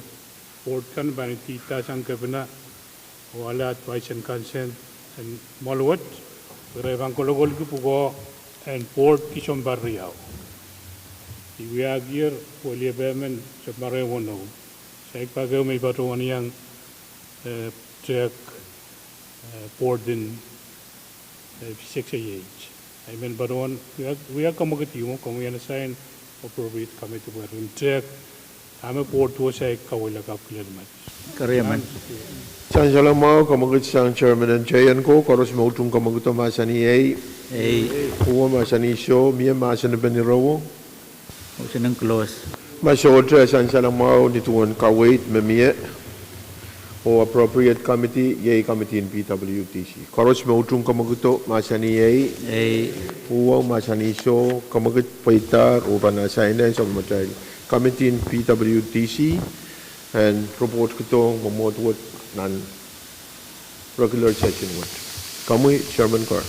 board kan banitita sang kabina wala advice and consent and malwat revang kologol pugo and board kishon barriao. Iwiagir wali bemen sabare wono. Saya pagau may batuan yang check board in V6AH. I mean batuan we are kamagatiyo kung yan assign appropriate committee where we check ame board to say kawila kapilad mat. Karyaman. Chancellor mo kamagut sang chairman and chayan ko koros mautung kamaguto masani uwa masani show mia masani benirawo. Motion ng close. Masyodra Chancellor mo nituon kawait mamia o appropriate committee yay committee in PWTC. Koros mautung kamaguto masani uwa masani show kamagut paitar o panasain na sa matay committee in PWTC and report kito mamotwot nan regular session wood. Kamu Chairman Carr.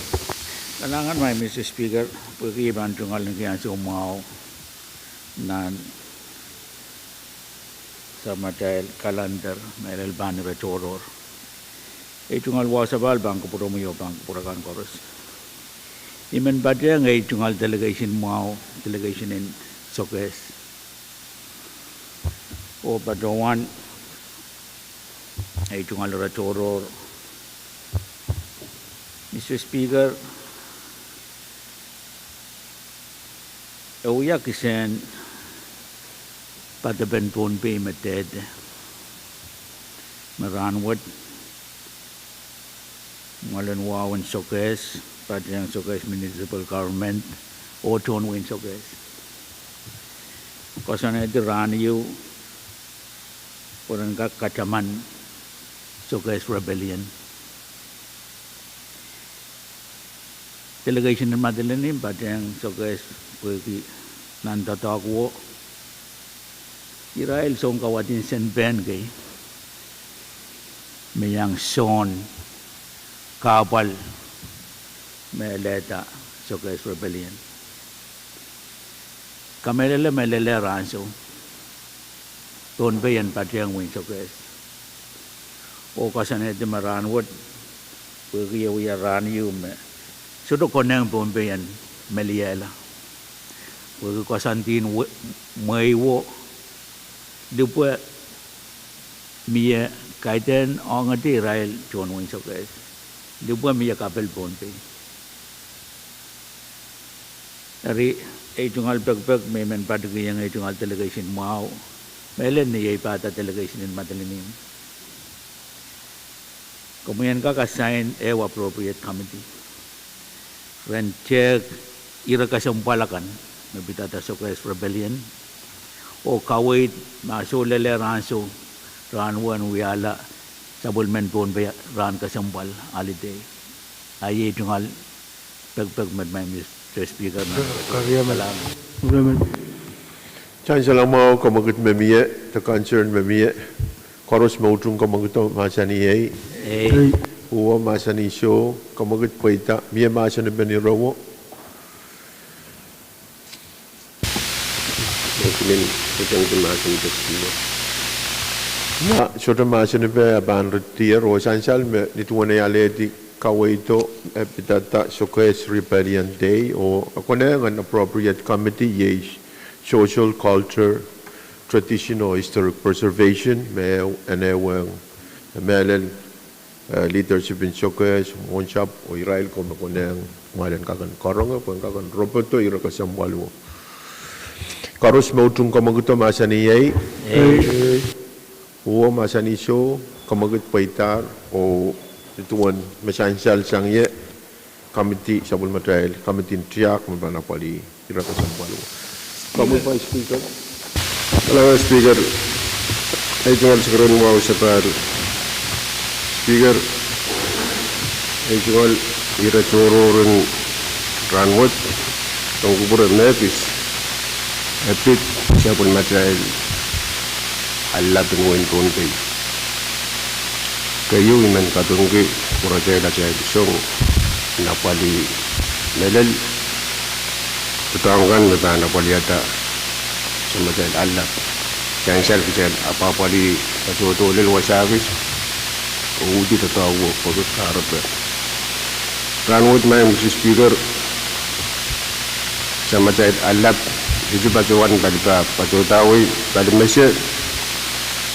Kalangan may Mr. Speaker, pag-iban tungal ng kaya sa umaw nan sa matay calendar may ban retoror. Tungal wasabal bangko puro mo bangko purakan koros. Iman badya ngay tungal delegation mau delegation in Sokes. O badowan ay tungal retoror. Mr. Speaker, uya kisen pada ben Pohnpei meted Maranwat, Malan Wawan Sokes, Patyang Sokes Municipal Government, o Tonwin Sokes. Kosana ito Raniyu, Porangka Kacaman, Sokes Rebellion. Delegation ng Madeleine, Patyang Sokes Pwuhng Nantatagwo, Israel song kawatin Sen Ben kay Mayang Son Kapal Meleta Sokes Rebellion. Melele ranso Pohnpei and Pahrek win Sokes. O kasanet maranwat Pwuhng ya raniu me. Sudo koneng Pohnpei and Meliela. Pwuhng kasantin maiwo Dupwa Mia Kaiten Ongati Rail John Wing Sokes. Dupwa Mia Kapel Pohnpei. Dari Itungal Pek Memen Pahrek yang Itungal delegation mau Melen ni pata delegation in Madeleine. Kemudian kakak sign appropriate committee. When check ira kasampalakan nabitata Sokes Rebellion. O kawit masulele ranso ranwan wiala sabulmen Pohnpei ran kasampal alide. Aye tungal peg med Speaker na Kariya Chancellor mau kamagut memie, the concern memie, Koros mautung kamaguto masani Uwa masani show, kamagut paita, mie masani benirowo. Na shota masani be aban retir o chancellor me nituane aledi kawaito epitata Sokes Rebellion Day o akone an appropriate committee ye social culture tradition or historic preservation me anewang melen leadership in Sokes monshap o Israel ko akone malen kakan koronga ko kakan roboto ira kasamwalu karos mautung kamaguto masani ye o masani show kamagut paitar o Tuan Mesansal sang ye committee sabul material committee triak mabana pali kira kasampalu. Kamu Pak Speaker. Hello Speaker. Ay tungal sekarang mau separ. Speaker. Ay tungal ira cororan ranwat tong kuburan nepis. Epit sabul material Allah penguin Pohnpei. Kayu iman katungki projek dacai song napali melel tutangkan beban napali ada semacam Allah cancel kecil apa pali pacoto lel wasabis udi tatawu pokok karap ranwut main Speaker semacam Allah itu pacuan balik pacotawi balik mesej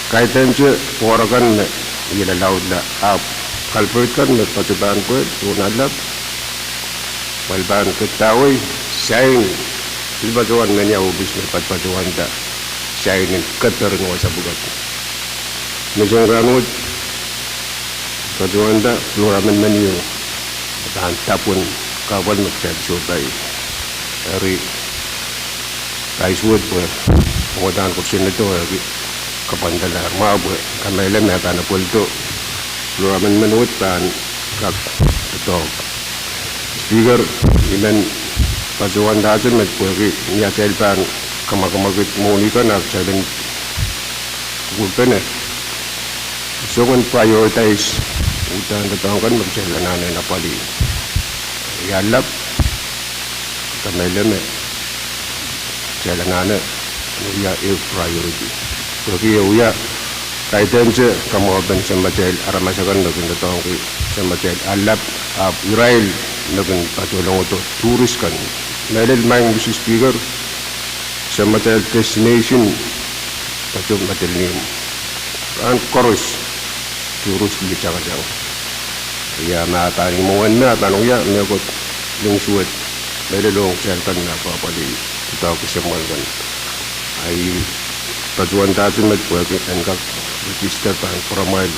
kaitan je pengorakan ia laut la ap kalperkan met pacutan pun tunalap balban ketawi saing di pacuan menya ubis met pacuan da saing keter ngwasa bugat mejong ranut pacuan da luramen menu dan tapun kawan met sobai dari kaiswut pun ngodan kursin itu kepandalar mabu kami lem akan apulto luramen menut dan kak betul Speaker iman pacuan dajen met Pwuhng ni akel pan kamakit muni kan nak jalan gulpen so kan prioritize utan datang kan berjalan napali yalap kami lem jalan ya priority Pwuhng ya kaitan je kamu ben semacam aramasakan dengan datang ke semacam alap Israel dengan patulong untuk turis kan. Melel main Mr. Speaker semacam destination patut Madeleine kan koros turus di Kadkadaur. Ya mata ni mohon na tanong ya mekot yung suwet melel long cerkan apa di kita kesemuan kan. Ai pacuan tajun met Pwuhng engkak register pan promail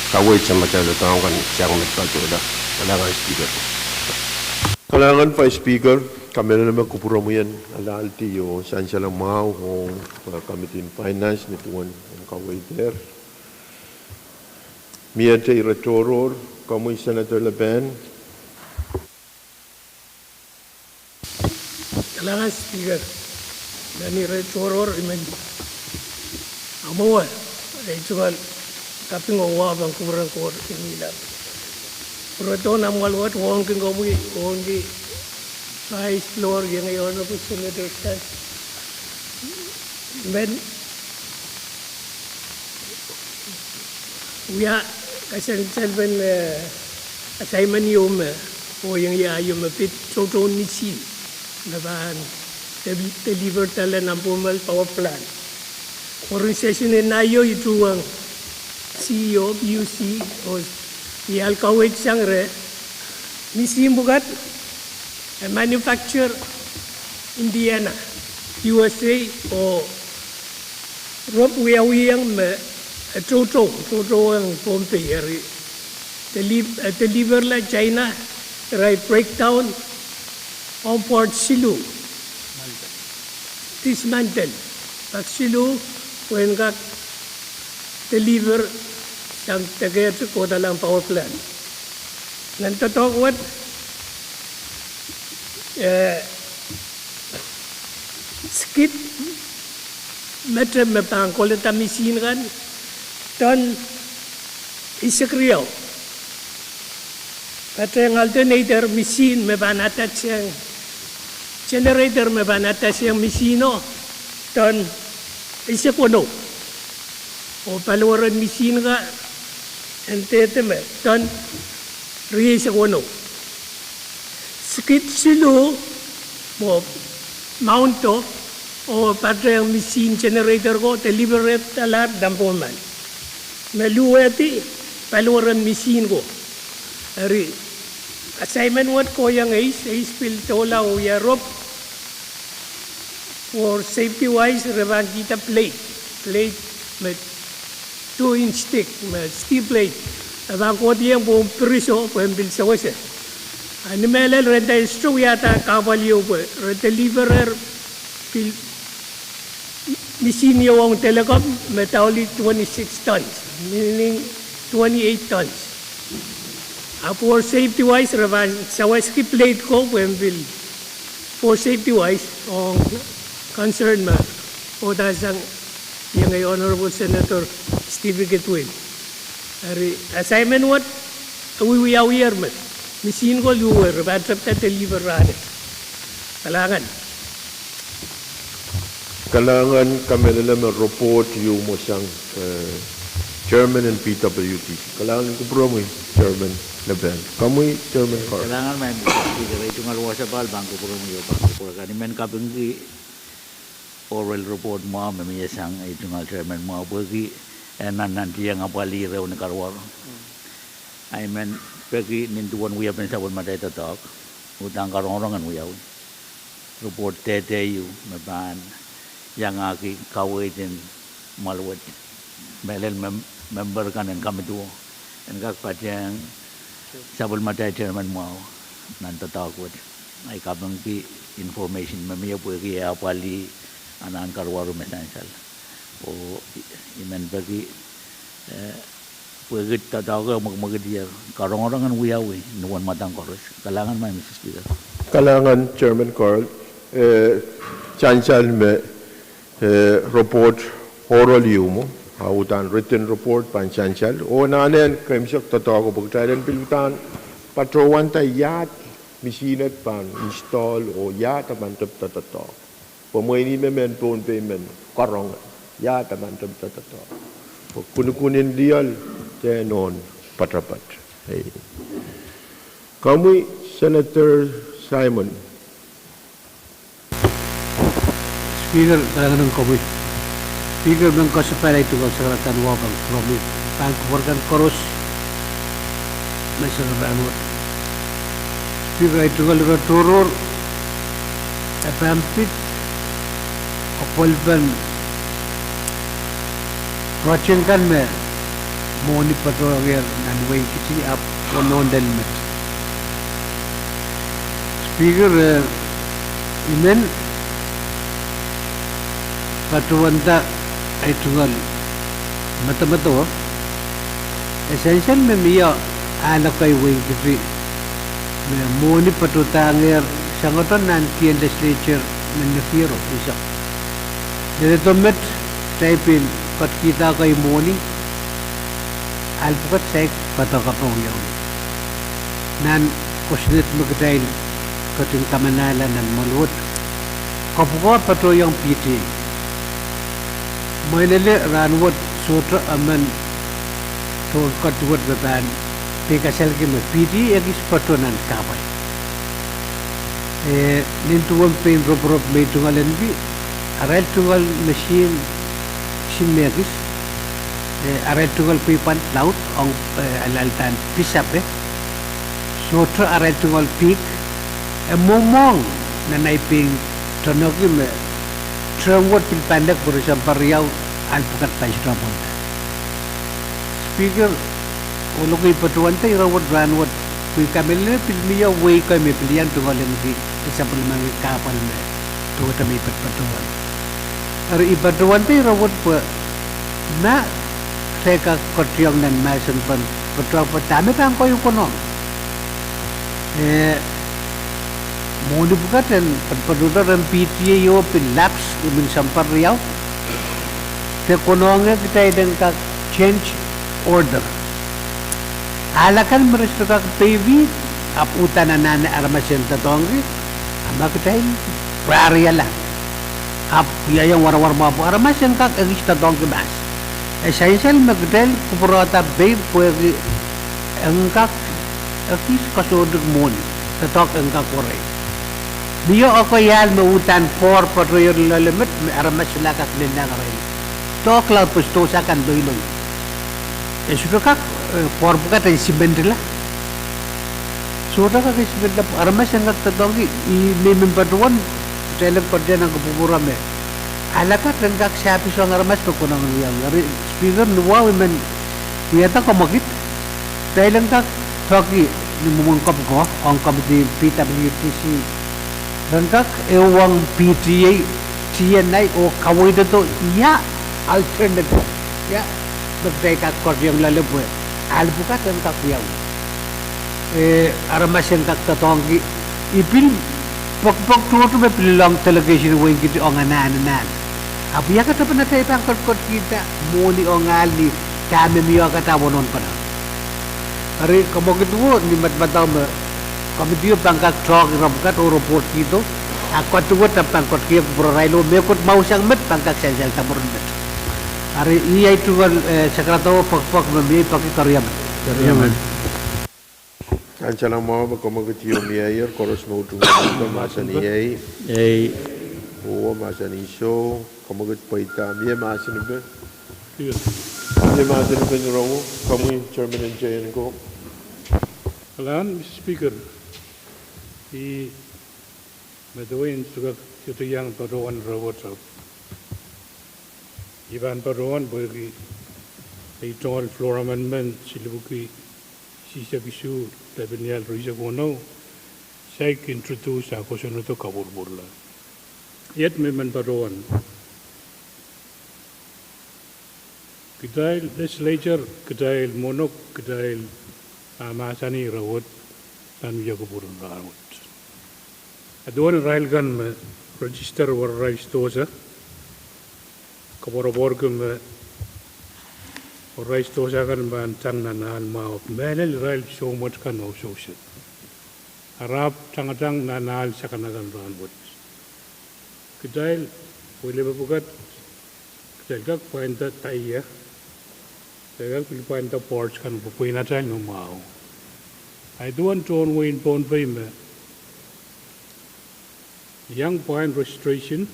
kawai sama calo tahu kan siang metpatu dah kalangan speaker. Kalangan pa speaker, kami na naman kupuramuyan alalti o saan siya lang mau o Committee in Finance nituan ang kaway there. Miyate Iratoror, kamoy Senator Laban. Kalangan speaker, Dani Iratoror, iman amuan, ituan kaping bang kurang kor inila. Proton amalwat wong king kamoy ongi vice floor yang ayon po Senator Stan. Ben ya kasi selben assignment yung o yung yung mapit total machine na bahan deliver tala ng pumal power plant. Organization na yo itu ang CEO PUC o iyal kawit siyang re machine bukat manufacture Indiana USA o rob wiyang Toto ang Pohnpei deliver la China right breakdown on Port Silu dismantle pag Silu when ka deliver ang tagay ko dalang power plant nantotok what skip metre me pangkoleta machine kan dan isakriyaw metre ang alternator machine me banatat siyang generator me banatat siyang machino dan isakono o paluwaran machine ka entete me dan isakono skip Silu mo mounto o padre ang machine generator ko deliver talat dampoman meluwati paluwaran machine ko ari assignment what ko yang is pil tola o yarop for safety wise reban kita plate with 2-inch stick steel plate abang ko diyang buong priso po bil sa wasa ani melel renta istro yata kavalyo po deliverer pil machine yung telecom metali 26 tons meaning 28 tons for safety wise revan sa waski plate ko when will for safety wise on concern ma o dasang yung honorable Senator Steve Getwin ari assignment what we are man machine ko luwer revan trapta deliver rane Kalangan kami na naman report yung mo siyang Chairman and PWT. Kalangan kupuramuy Chairman Laban. Kamuy Chairman Carl. Kailangan may speaker itu ngaluwa sa bal bangko puro kan men kaping di oral report mo may sang itu ngal chairman mo bagi nanti yang apali rew na karwar. I mean pagi ninduan we have been sabon maday tatok utang karongan we have report tete you maban yang aki kawai din malwat melel member kan yang kami tu engkak pajang sabul mata chairman mau nanti takut ai kabang ki information memia puagi apali anan karwaru mesansal o imen bagi puagi tahu mag dia karong-orang kan wiawi nuan matang korus kalangan mai Mr. Speaker. Kalangan Chairman Carl chansal me report oral yumo autan written report panchansal o nanen kemsok tatago bugtailen pilutan patrowan ta yat misinet pan install o yat mantep tatato pemoini memen pon payment korong yat mantep tatato kunin dial tenon patrapat kamu Senator Simon. Speaker kalangan ng komoy. Speaker ng kasapala ito ang sakaratan wabang promi. Pangkuwargan koros may sakaratan wat. Speaker ito ang turor pampit opolban Procengkan me moni patroger nan way kiti up on delmet. Speaker imen patruanta ay tungal mata-mata essential me miya ala kay way kiti me moni patutanger sangoton nan kien legislature men nafiro isa. Dito met type pat kita kay moni alpukat sek patakapaw yaw nan kusnit magdail kating kamanala nan malut kapuka pato yung PT mailele ranwat sutra aman tol katwat beban pekasal ke me PT egis pato nan kapay nintuwang pain rob may tungalan bi aral tungal machine megis aral tungal pipan laut ang alaltan pisap sutra aral tungal pik momong na naiping tonogi me trawat pilpandak berusaha pariau alpukat paisramon. Speaker ologi patuante irawat ranwat kui kamilne pilmiya way kami pilihan tungal lagi isapul mangi kapal me tuwa tami patuan. Ari ipatuante irawat pa na seka kotyong nan masan pan patuang patami pang koyo kono. Moni bukatan padudar ang PTA yo pinlaps imin sampar riyaw te kononga kita idang ka change order alakan meresto ka PV ap utana na armasen tatongi ama kita in prariala ap yayang war-war mapu armasen ka agis tatongi bas essential magdel kuprota babe pwede engkak agis kasodog moni tatok engkak koray. Biyo ako yal mautan for patroyer lalimit aramas sila kat linang rin. To cloud pusto sa kan doilong. Sudah kak for bukat ay sibendila. Sudah kak sibendila aramas yang kak tadongi I memperduan dalam kerjaan ang kepupuran me. Alakat dan kak siapi soang aramas pakunang yang dari speaker nuwa women iyata komakit. Dalam kak pagi ni mumungkap ko ang komite PWTC Rangkak ewang PTA TNI o kawai dato ya alternative ya berdaya kordiang lalebue albukat rangkak yaw aramas yang kak tatongi ipil pag tuto me pilang delegation wing kiti o ngananan apiya kata panatay pang kot kita muni o ngali kami miyo kata wonon pana ari kamogitu ni matbataw me kami dia pangkat trok ramkat o report gitu aku tuh tapang kot kia berailo mekot mau sang met pangkat sensel tamur met hari iya itu kan sekretariat pak membi pakai karyawan Ancalang mau berkomunikasi miayar koros mau tunggu masa ni masa ni show komunikasi paita miaya masa ni ber miaya masa ni ber nurungu kami chairman and jayan ko Alan, Mr. Speaker, I medawain suka itu yang paruan rawat sab. Iban paruan bagi itol floor amendment siluki sisa kisu tabenial risa kono saya introduce aku sunu tu kabur burla. Yet memang paruan. Kita legislature kita monok kita masani rawat dan jago burun rawat. Aduan rail gan me register war rail stoza. Kabor borgum me rail stoza gan ban tang nanan mau. Menel rail show much kan no show shit. Arab tang nanal sakanagan rawat. Kitail boleh berbuat. Kitail kak point tayya. Kitail point ports kan bupuin aja no mau. I don't want to win Pohnpei me. Young point registration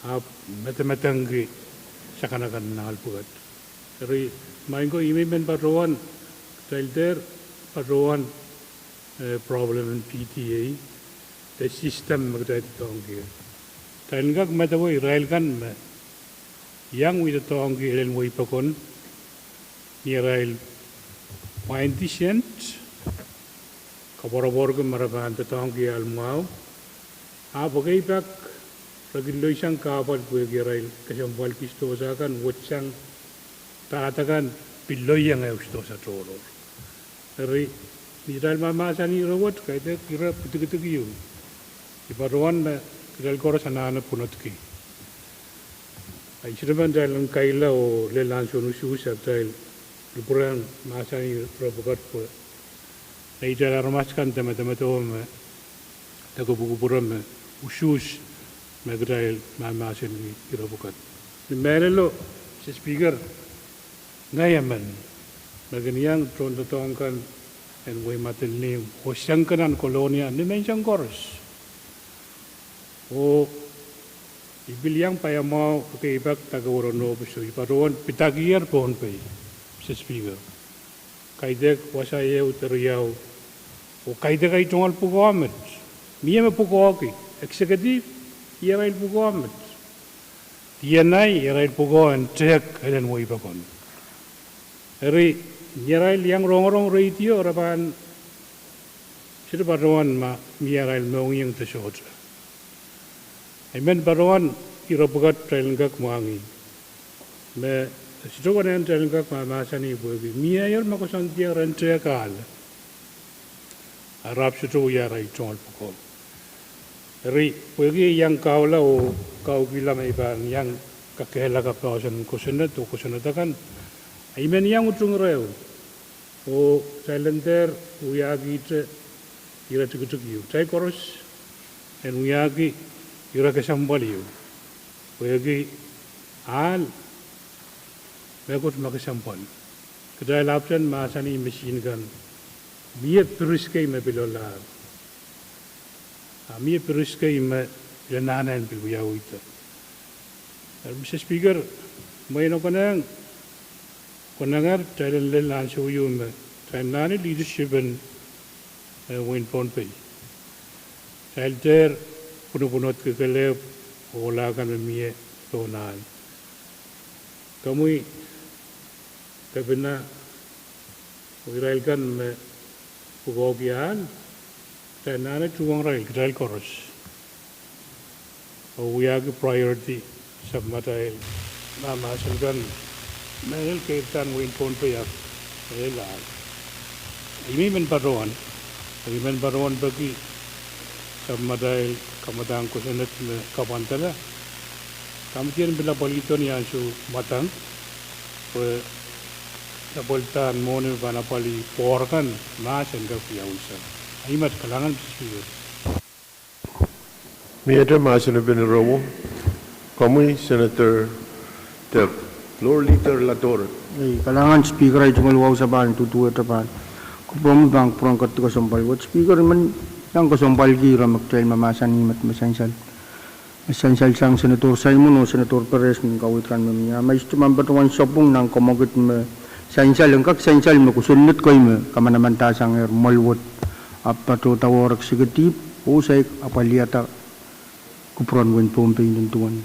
up matamatanggi sakanakan nal pugat. Tapi main ko email patroan tell there patroan problem in PTA the system magdait tong here. Tengak matawo rail kan me yang wita tongi elen mo ipakon nirail 20 cent kaborobor ke maraban tongi almau bagai pak ragillo isang kapal gue girail kasampal kisto sa kan wutsang tatakan pilloy yang gusto sa trolor ri nirail mama sani rawat kaite kira putu-putu yun ibaruan na kidal koras anana punotki ay sinaban dahil ang kaila o lelanso nususap dahil lupuran masani rabukat po na itala ramaskan tama-tama to tagubukupuran usus magdahil mamasin ni rabukat merelo sa speaker ngayaman maganiyang tronto-tongkan and way matilnim o siyangkanan kolonia ni may siyang koras o ibiliang payamaw kaibak tagawaran no biso iparuan pitagiyar Pohnpei sa speaker kaidek wasayaw teriyaw o kaidek ay tungal pugamet miya mapugawaki executive iyarail pugamet tiyanay iyarail pugawan cek alen mo ipakon eri iyarail yang rong-rong radio rapan sila paruan ma iyarail maong yung tasyotra Amen baruan irabugat trailengak muangi. Me sitokan yang trailengak masani buagi. Miayar makosan dia rentrea kal. Arab sito ya rai tol pukol. Ri buagi yang kau la o kau gila mai ban yang kakela ka pausan kusena to kusena takan. Amen yang utung reo. O trailenter uyagi tre ira tukutuk yu. Trai koros en uyagi ira kasambaliyo wagi al megot makasampal kedai lapsan masani mesin kan miye peruskay me bilola miye peruskay me lenanan bilbuyaw ito Mr. Speaker may no kanang tayo lelan suyo me tayo nani leadership and win Pohnpei tayo der puno-punot ke kelep ola kan memie tonan kamui kabina Israel kan me pugogian tanane tuang rail Israel koros o wiag priority sabmatail mama kan menel kaitan win Pohnpei ela ini men paruan bagi sabmatail kamatang ko sanat na kapantala. Kamatian bila politon yan su matang. Napoltan mo na panapali porkan masan ka piyawusan. Aymat kalangan speaker. Miyata masan na binarawo. Kamuy Senator the Floor Leader Lator. Kalangan speaker ay tumalwaw sa bahan tutuwa tapan. Kuprom bang prong katuka sampal. What speaker man yang kasombal gira magtrail mamasan ni mat masansal sang senator Simon o senator Pahrek ng kawitran mamaya may istumambatuan sopong ng komogit me sansal engkak sansal me kusunut koy me kamanaman tasang malwot apato tawarak sigatip o say apaliata kupron wen Pohnpei nuntuan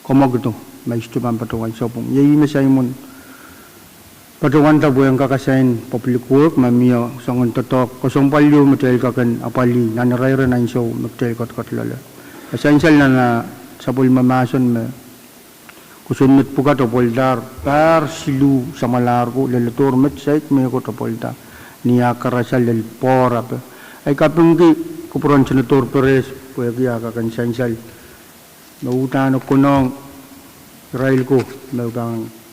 komogito may istumambatuan sopong yayi me Simon Patuan tabo yang kakasain public work mamia sangon totok kosong palyo matel kakan apali nanarayra na inso matel kot lala. Esensial na sabol mamason me kusunut puga to poldar par silu sama largo lelator met sait me ko to polda niya karasal del porap ay kapungki kupuron senator Pahrek puegi kakan esensial mautano kunong Israel ko mautang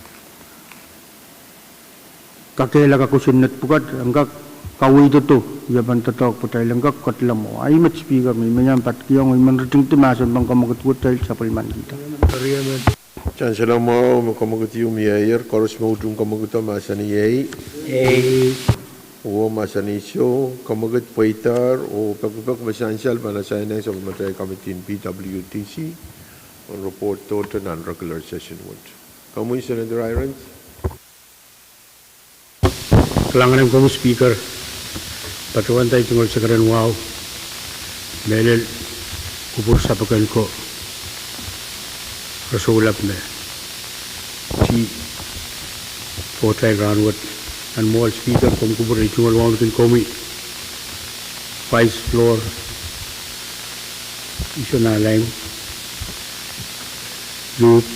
kakela ka kusunat pukat angkak kawi itu yaban tatok putai lenggak katlam ay mat speaker may manyampat kiyong may manrating tumason bang kamagat putai sa palman kita Chancellor mo kamagat yung mayor koros mo udung kamagat masani yay o masani show kamagat paitar o pagpapak masansal panasay na sa matay committee in PWTC on report to non-regular session 1. Kamuy Senator Irons? Kalangan ng speaker patuan tayo tungkol sa karan wow melel kubur sa pagan ko rasulap na T. Pohnpei Ranwat and Mall Speaker from Kupur Regional Mountain Komi. Vice Floor Ishona Lang Luke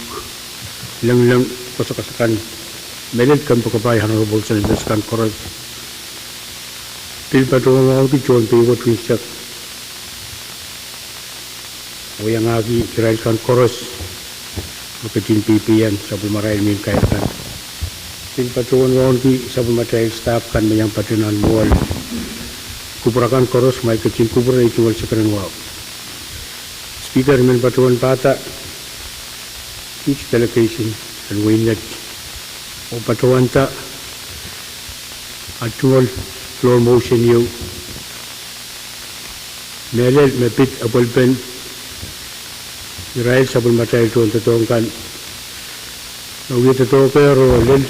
Lang Pasakasakan Merit Kampakapai Honorable Senator Skan Koras Pilpatong John Pewa Twister Oyangagi Israel Kan Koras Makatin PPN Sabul Maray Min Kayakan Pilpatong Sabul Matay Staff Kan Mayang Patinan Wall Kupurakan Koros May Kacin Kupura Itual Sakaran Wow Speaker Min Patuan Pata each delegation and Waynet o Patuanta actual floor motion you Melel Mepit Abulpen Israel Sabul Matay to Tongkan Nawita Tokero Lil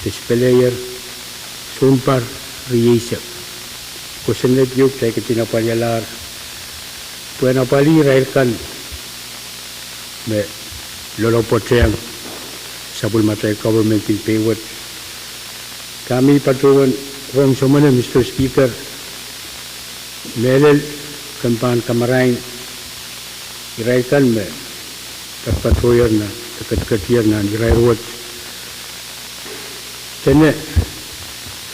Displayer Sumpar Riesep Kusenet Yuk Taikatina Palyalar Puena Pali Railkan Me Lolo Potreng Sabul Matay government in Payward Kami Patuan from Somana Mr. Speaker Melel Kampan Kamarain Railkan Me Patoyer na Kadkadaur na Railwat Tene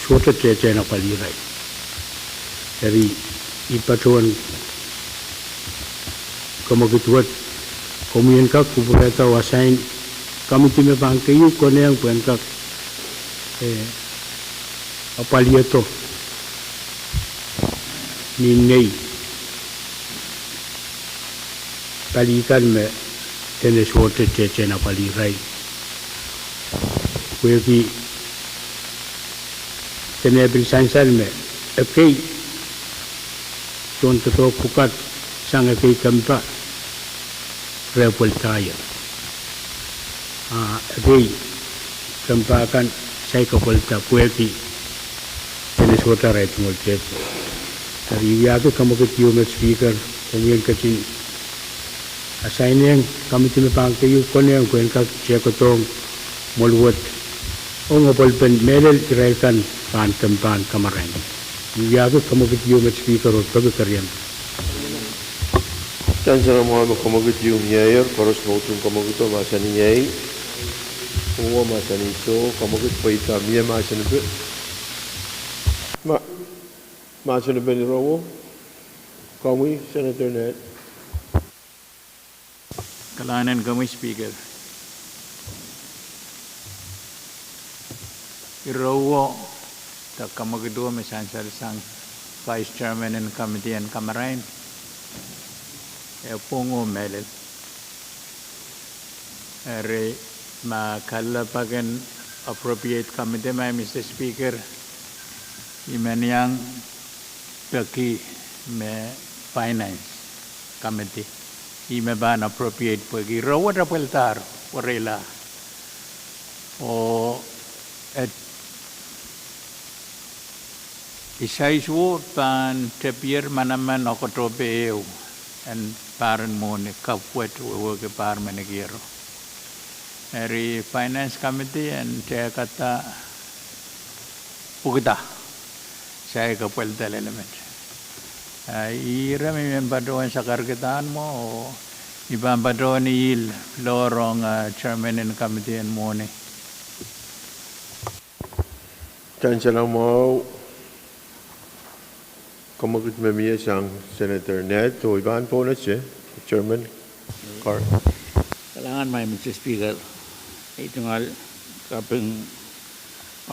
Shota Chena Pali Rail Dari Ipatuan Kamagutwat Komian Kak Kupureta Wasain Kamiti Me Bangkayu Koneyang Pwuhng Kak Apaliato Ninay Palikan Me Tenes Water Chena Pali Rai Kweki Tenebil Sansal Me Okay John Tato Kukat Sang Okay Kampa Repol Tire Okay Kampakan Saya Kapolta Kweki Tenes Water Right Mulchet Dari Yaku Kamakit Yumet Speaker Komian Kacin Assigning Kamiti Me Bangkayu Koneyang Pwuhng Kak Chekotong Molwat O Ngapolpen Melel Irailkan Pan Kampan Kamarain Yaku Kamakit Yumet Speaker O Pagkakarian Chancellor Mohammed Kamagit yung Mayor, Koros Motong Kamagito, Masani Yay, Uwa Masani So, Kamagit Paita, Mia Masani Bit, Masani Ben Rowo, Kami, Senator Ned. Kalahanan kami Speaker. Irawo, ta Kamagito, Mesansal Sang Vice Chairman and Committee and Kamarain. Pwuhng Melel Ere Makalapagan Appropriate Committee may Mr. Speaker Imanyang Paki Me Finance Committee Ime ban appropriate Pagi Rawat Apeltar Warela O at Isaiswo Pan Tepier Manaman Okotrope EU and Pahrek Mone KAPWARESOU work Parmenegiro. Eri Finance Committee and Kata Pugda Saya Kapelta element. Ira may membadoan sa karkitaan mo o ibambadoan ni Il Lorong Chairman and Committee and Mone. Chancellor Mo Kamagit Mamia Sang Senator Ned, to Ivan Ponas, Chairman Carr. Kailangan may Mr. Speaker, itungal kaping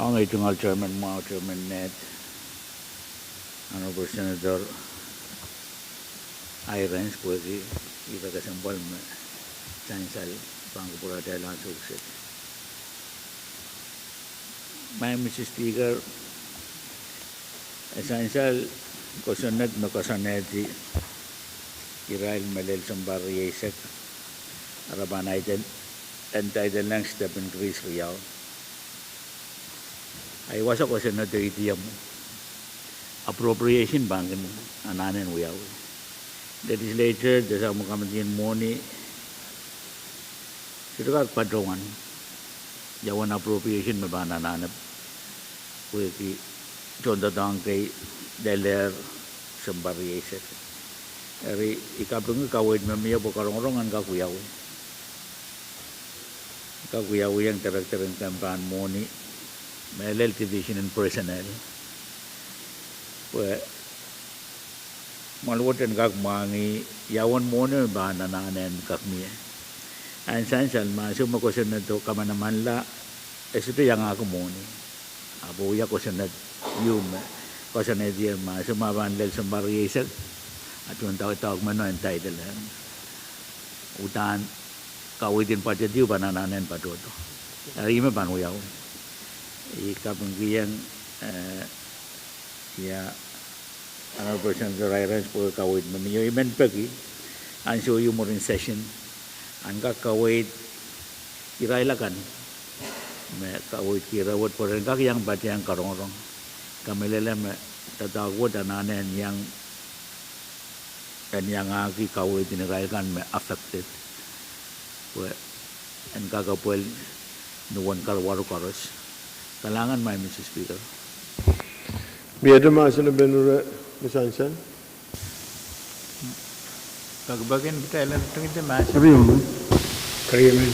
ang itungal Chairman mo, Chairman Ned, Honorable Senator Irons, pwede ipagkasambal mo Chancellor Pangkupurata lang sukset. May Mr. Speaker, essential Kosunat Makasaneti Israel Malel Sambari Yesek Araban entitled lang step increase Riyaw. Ay wasa ko sa natitiyam appropriation bangin ananin Riyaw. Legislature, desa mo kamatin moni Sito ka padrongan Yawan appropriation me bana nanap. Kue ki contoh dong kay deler sembari esek. Eri ikapung kawin memia bokarong-rongan kakuyaw. Kakuyaw yang terang-terang kampaan moni melel division and personnel. Kue maluotan kak mangi yawan moni bana nanen kak mie. Ansan masuk makosan na to kamanaman la itu yang aku moni. Abu ya kosan na yum kosan na dia masuk maban lel sembari esek. Atun tawag mano ang title. Utan kawitin pa diyo banananen pa dodo. Ari me panuyaw. Ikapungkiyan ya 100% rights po kawit mamiyo imen pagi anso yung morin session angka kawit irailakan me kawit kirawat po rin kakiyang batyang karong-rong kamilala me tatawag ananen yang dan yang aki kawit dinirailkan me affected pues en kakapuel nuwan karwaru karos kalangan may Mr. Speaker. Miada masa na benura misansan? Kagbagan kita ilan ito kita mas. Sabi mo, Kariyaman.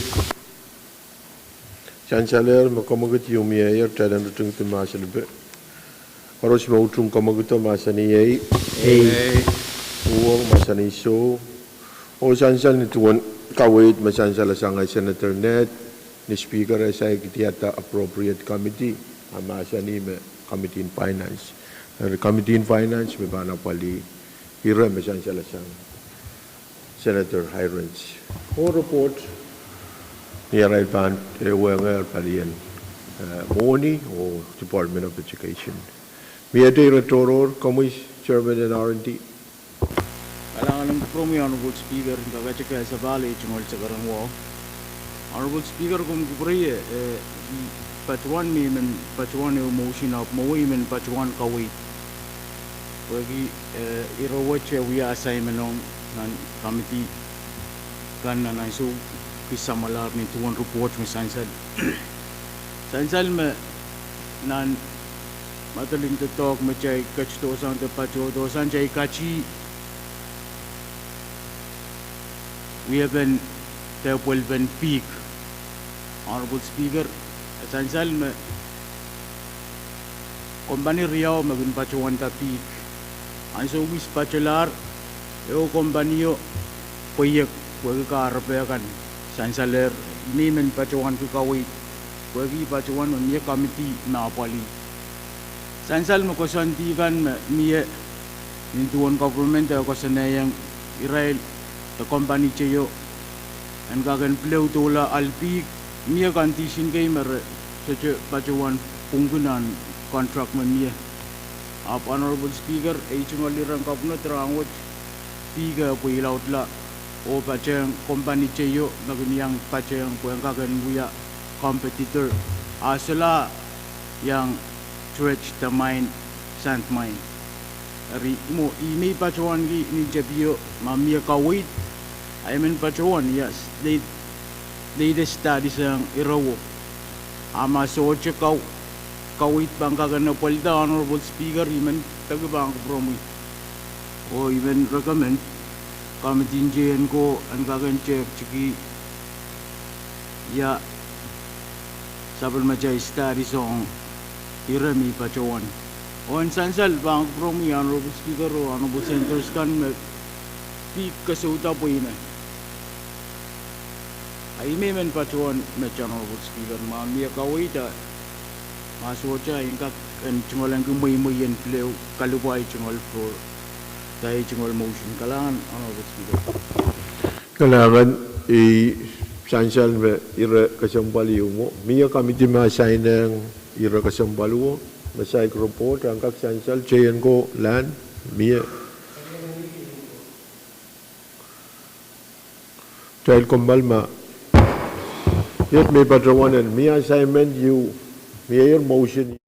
Chansaler makamagat yung mayor talan rutong masa na be. Karos mautong kamaguto masa ni Yay. Pwuhng masa ni So. O chansal ni tuwan kawit masansala sangay Senator Ned ni Speaker sa kitiyata appropriate committee masa ni me Committee in Finance. Committee in Finance may bana pali hira masansala sang Senator Hirons. O report ni aray ban ewengal palian Moni o Department of Education. Miade Retoror, Committee Chairman and R&D. Alang promi Honorable Speaker kaga cheka sa bali chungol sa karangwa. Honorable Speaker kum kupriye patuan mi men patuan yung motion of maway men patuan kawit. Wagi irawache wiya assignment ng committee kan na so kisamalar ni tuan report mo sansal. Sansal me nan mataling tutok macay kachtosan te pachotosan chay kachi. We have been Pwuhng peak. Honorable Speaker, esansal me kompani Riau magin pachuan ta peak. Anso wis pachular eo kompaniyo Pwuhng ka arapekan sansaler ni men pachuan ku kawit. Pwuhng pachuan me committee na pali. Sansal mo ko santikan me miye nintuan government ko sanayang Israel the company cheyo and kagan pleu tola alpi mia kantisin kay mer seche pachuan punggunan contract man mia up Honorable Speaker chungoli rang kapno trangot tiga po ilaut la o pacheng company cheyo nagniang pacheng po ang kagan buya competitor asala yang stretch the mine sand mine ari mo imi pachuan gi ni jabio mamia kawit I mean pachuan yes they the studies ang irawo ama soche kawit bang kagana palda Honorable Speaker iman tagbang promi o even recommend committee JN ko ang kagan check chiki ya sabal macay studies ang irami pachuan on sansal bang promi Honorable Speaker o Honorable Senators kan peak kasuta po ina ay men pachuan me Honorable Speaker mamia kawita maswocha ingkak en cungolang kumay en pleo kalubay cungol for dahil cungol motion kalangan Honorable Speaker Kailangan sansal me ira kasambaliw mo. Miya committee ma-assign ng ira kasambaliw mo. Masay report ang kak sansal chayan ko land miya. Dahil kumbal ma yet may patrawanan miya assignment you miya your motion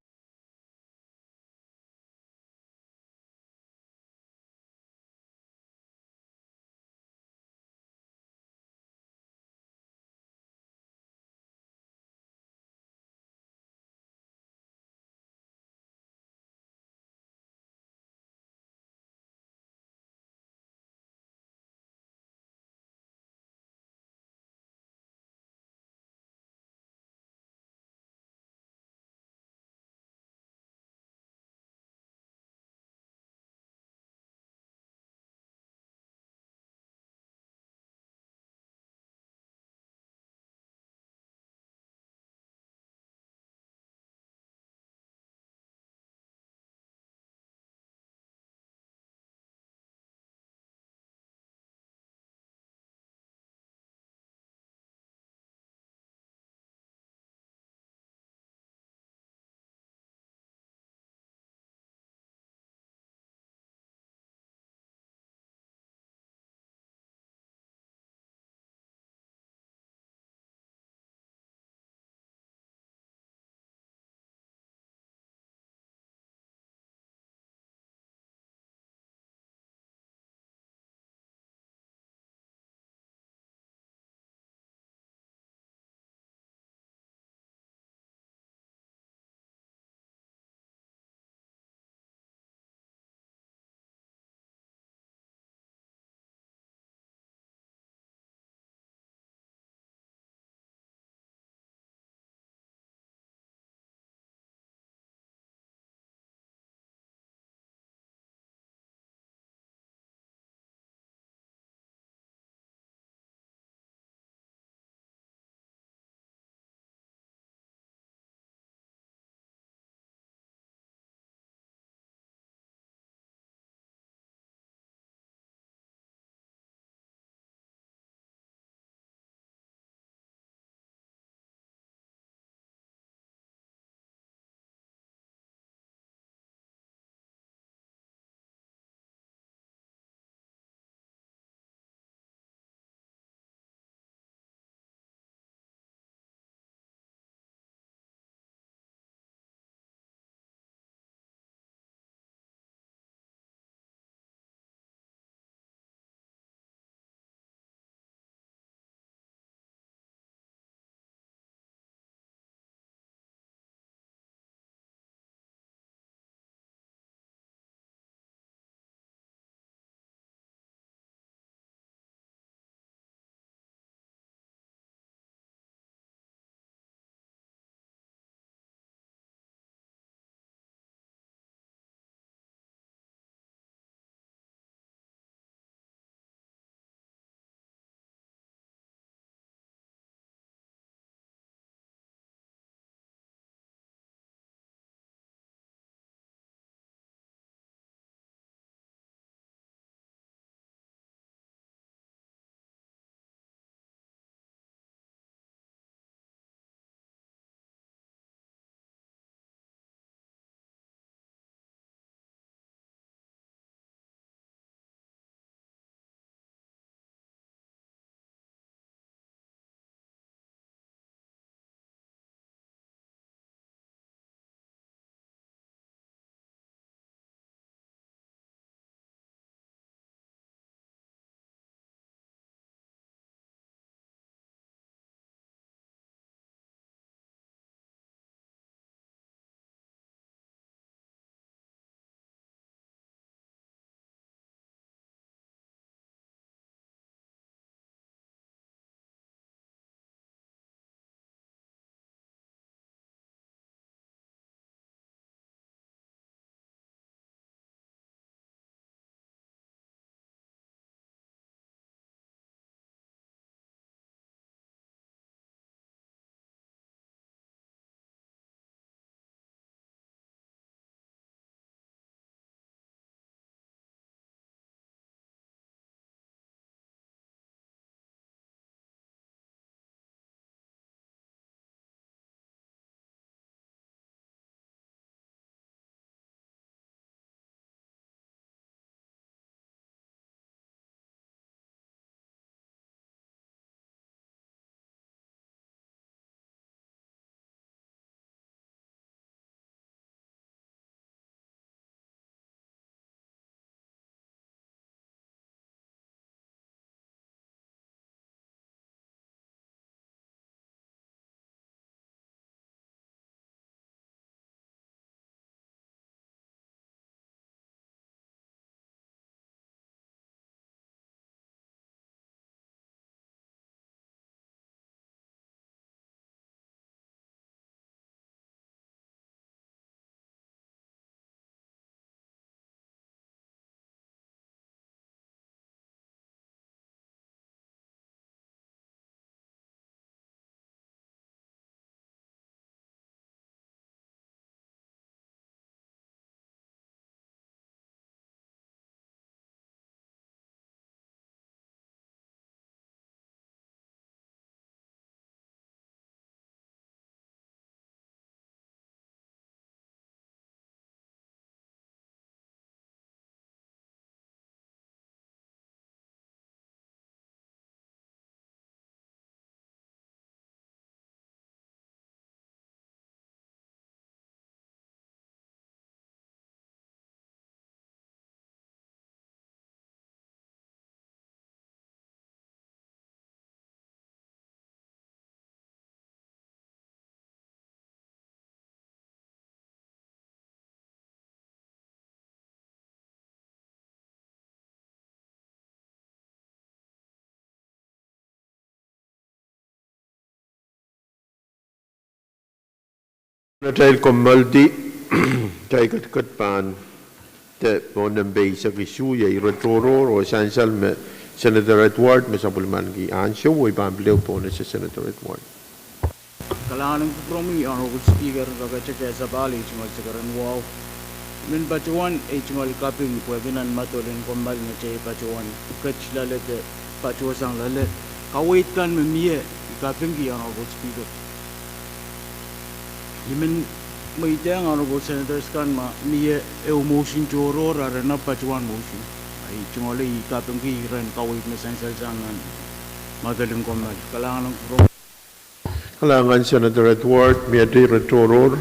Dahil Pohnpei dahil katpan te Pohnpei sa kisuya iratoro o sansal me Senator Edward masabulman ki ansyo o ipambileo po na sa Senator Edward. Kailangan ng promi Honorable Speaker kagacaka sa bali cungal sakaran wow. Min pacuan cungal kaping pwebinan matulin kombal na chay pacuan kach lalet pacuasang lalet kawait kan memiye kaping ki Honorable Speaker. Imen may tiyang Honorable Senators kan ma miye motion joro rara na pacuan motion. Ay cungal ay kaping ki ren kawait na sensal sangan matulin kombal. Kailangan ng promi. Kailangan Senator Edward, miyati retoror,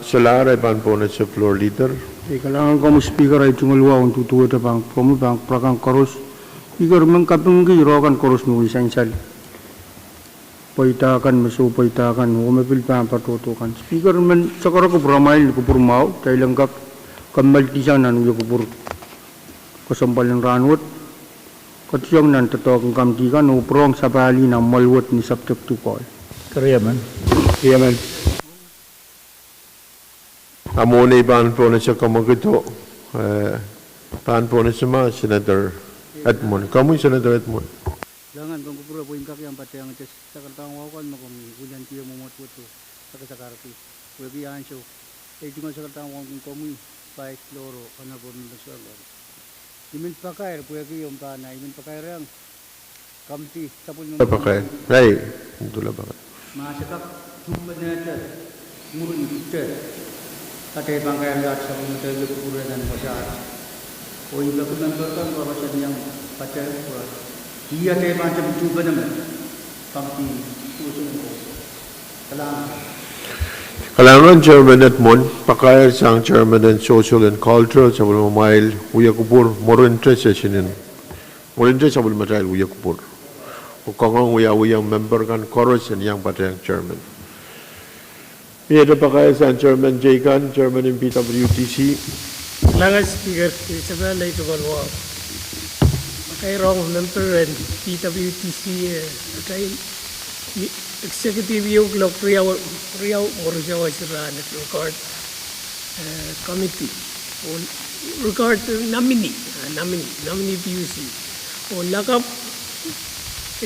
salare ban po na sa floor leader. Kailangan ko mo speaker ay tungalwa untuk tuwa ta bang promo bang prakang koros. Igor mengkapung ki rokan koros nu essential. Paitakan masu paitakan ho mapil pa patotokan. Speaker men sakara ko bramail ko purmao tay lengkap kamal tisanan yo ko pur kasampalan ranwat. Katiyam nan tatawag kamti kan uprong sa bali na malwat ni subject to call. Kariyaman. Yaman. Amone ban po na sa kamagito. Ban po na sa mga Senator Edmund. Kamu Senator Edmund? Jangan kung kupura po yung kakiyang pati ang tes sa kartang wakan mo kung gulan tiyo mo matuto sa kasakarati. Webi ansyo. Cuma sa kartang wakan kung kami paik loro kana po ng basalor. Imin pakair po yung pana. Imin pakair yang kamti tapos ng Pakair. Hey, itulah pakair. Masyadap jumpa natin murun kita. Kata pakair gat sa mga tayo kupura dan pasar. O yung kakunan berkan bahwa yang pacar pura. Iya tayo macam jumpa naman kamti susunod ko. Kailangan Chairman Edmund, pakair sang Chairman and Social and Cultural sa bulong mamail, Uya Kupur, more interest sa sinin. More interest sa bulong mamail, Uya Kupur. O kong uyang member kan chorus and yang patayang Chairman. Iya na pakair sang Chairman Jaykan, Chairman ng PWTC. Kailangan Speaker, sa balay ito kalwa. Makairong member and PWTC, Executive yung Riau Morjawa Siraan at record committee on record nominee PUC o lakap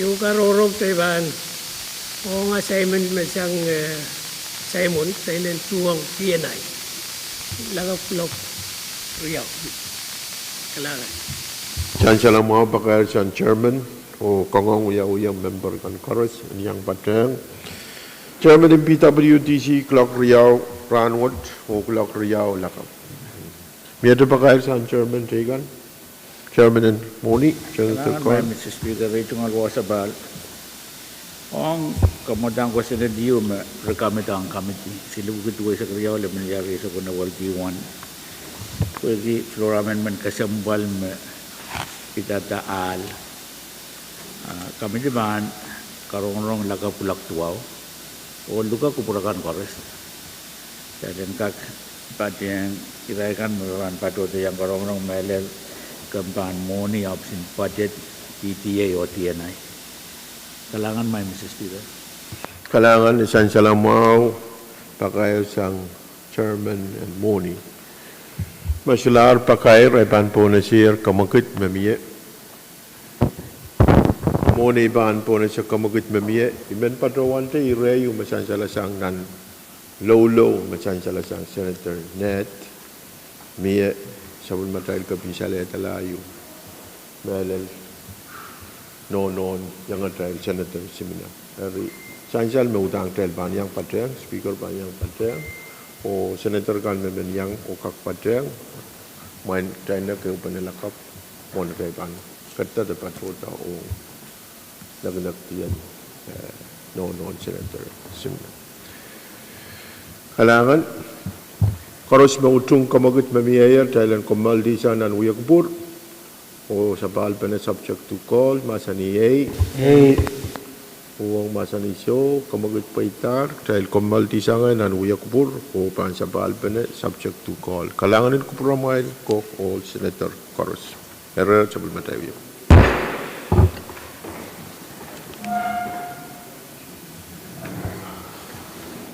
yung karorog tayban o nga Simon masang Simon silent tuwang PNI lakap lok Riau kailangan Diyan siya lang mga pakair sang Chairman o kongong uyang member kan chorus yang patang Chairman ng PWTC Clock Riau Ranwood o Clock Riau lakap. Miyado pa kayo sa Chairman Jaykan? Chairman ng Moni? Kailangan ba, Mr. Speaker, ito nga luwa sa bal. Ang kamodang ko sa nadiyo, rekamit ang committee. Silugit ko sa Riau, lamaniyari sa kunawal P1. Pwede floor amendment kasambal itataal. Kami naman karong laga pulak tuaw o luka kupurakan kores dan kak pati yang kiraikan merupakan patut yang karong melel kempan money option budget PTA o TNI kalangan may Mr. Speaker Kalangan isan sila mau pakayo sang Chairman and Moni masular pakayo repan po na sir kamakit mamiye Moni ban po na sa kamagit mamiye. Imen patrawan tayo ireyo masansalasang nan low masan salasang Senator Net Mie sabun matayil kapisala talayo melel non yang atayil Senator Simina dari sansal meutang tel ban yang patrang speaker ban yang patrang o Senator kan men yang o kak patrang main tayna ke panelakap mon kay ban kata dapat foto o nagnagtiyan non Senator Simina Kailangan karos mautung kamagut mamiyayar Thailand komal di sana uyakbur o sa bahal pa na subject to call masani uang masani show kamagut paitar Thailand komal di sana nan uyakbur o pan sa bahal pa na subject to call. Kailangan ko promail ko all Senator Karos. Error sa bulmatayo.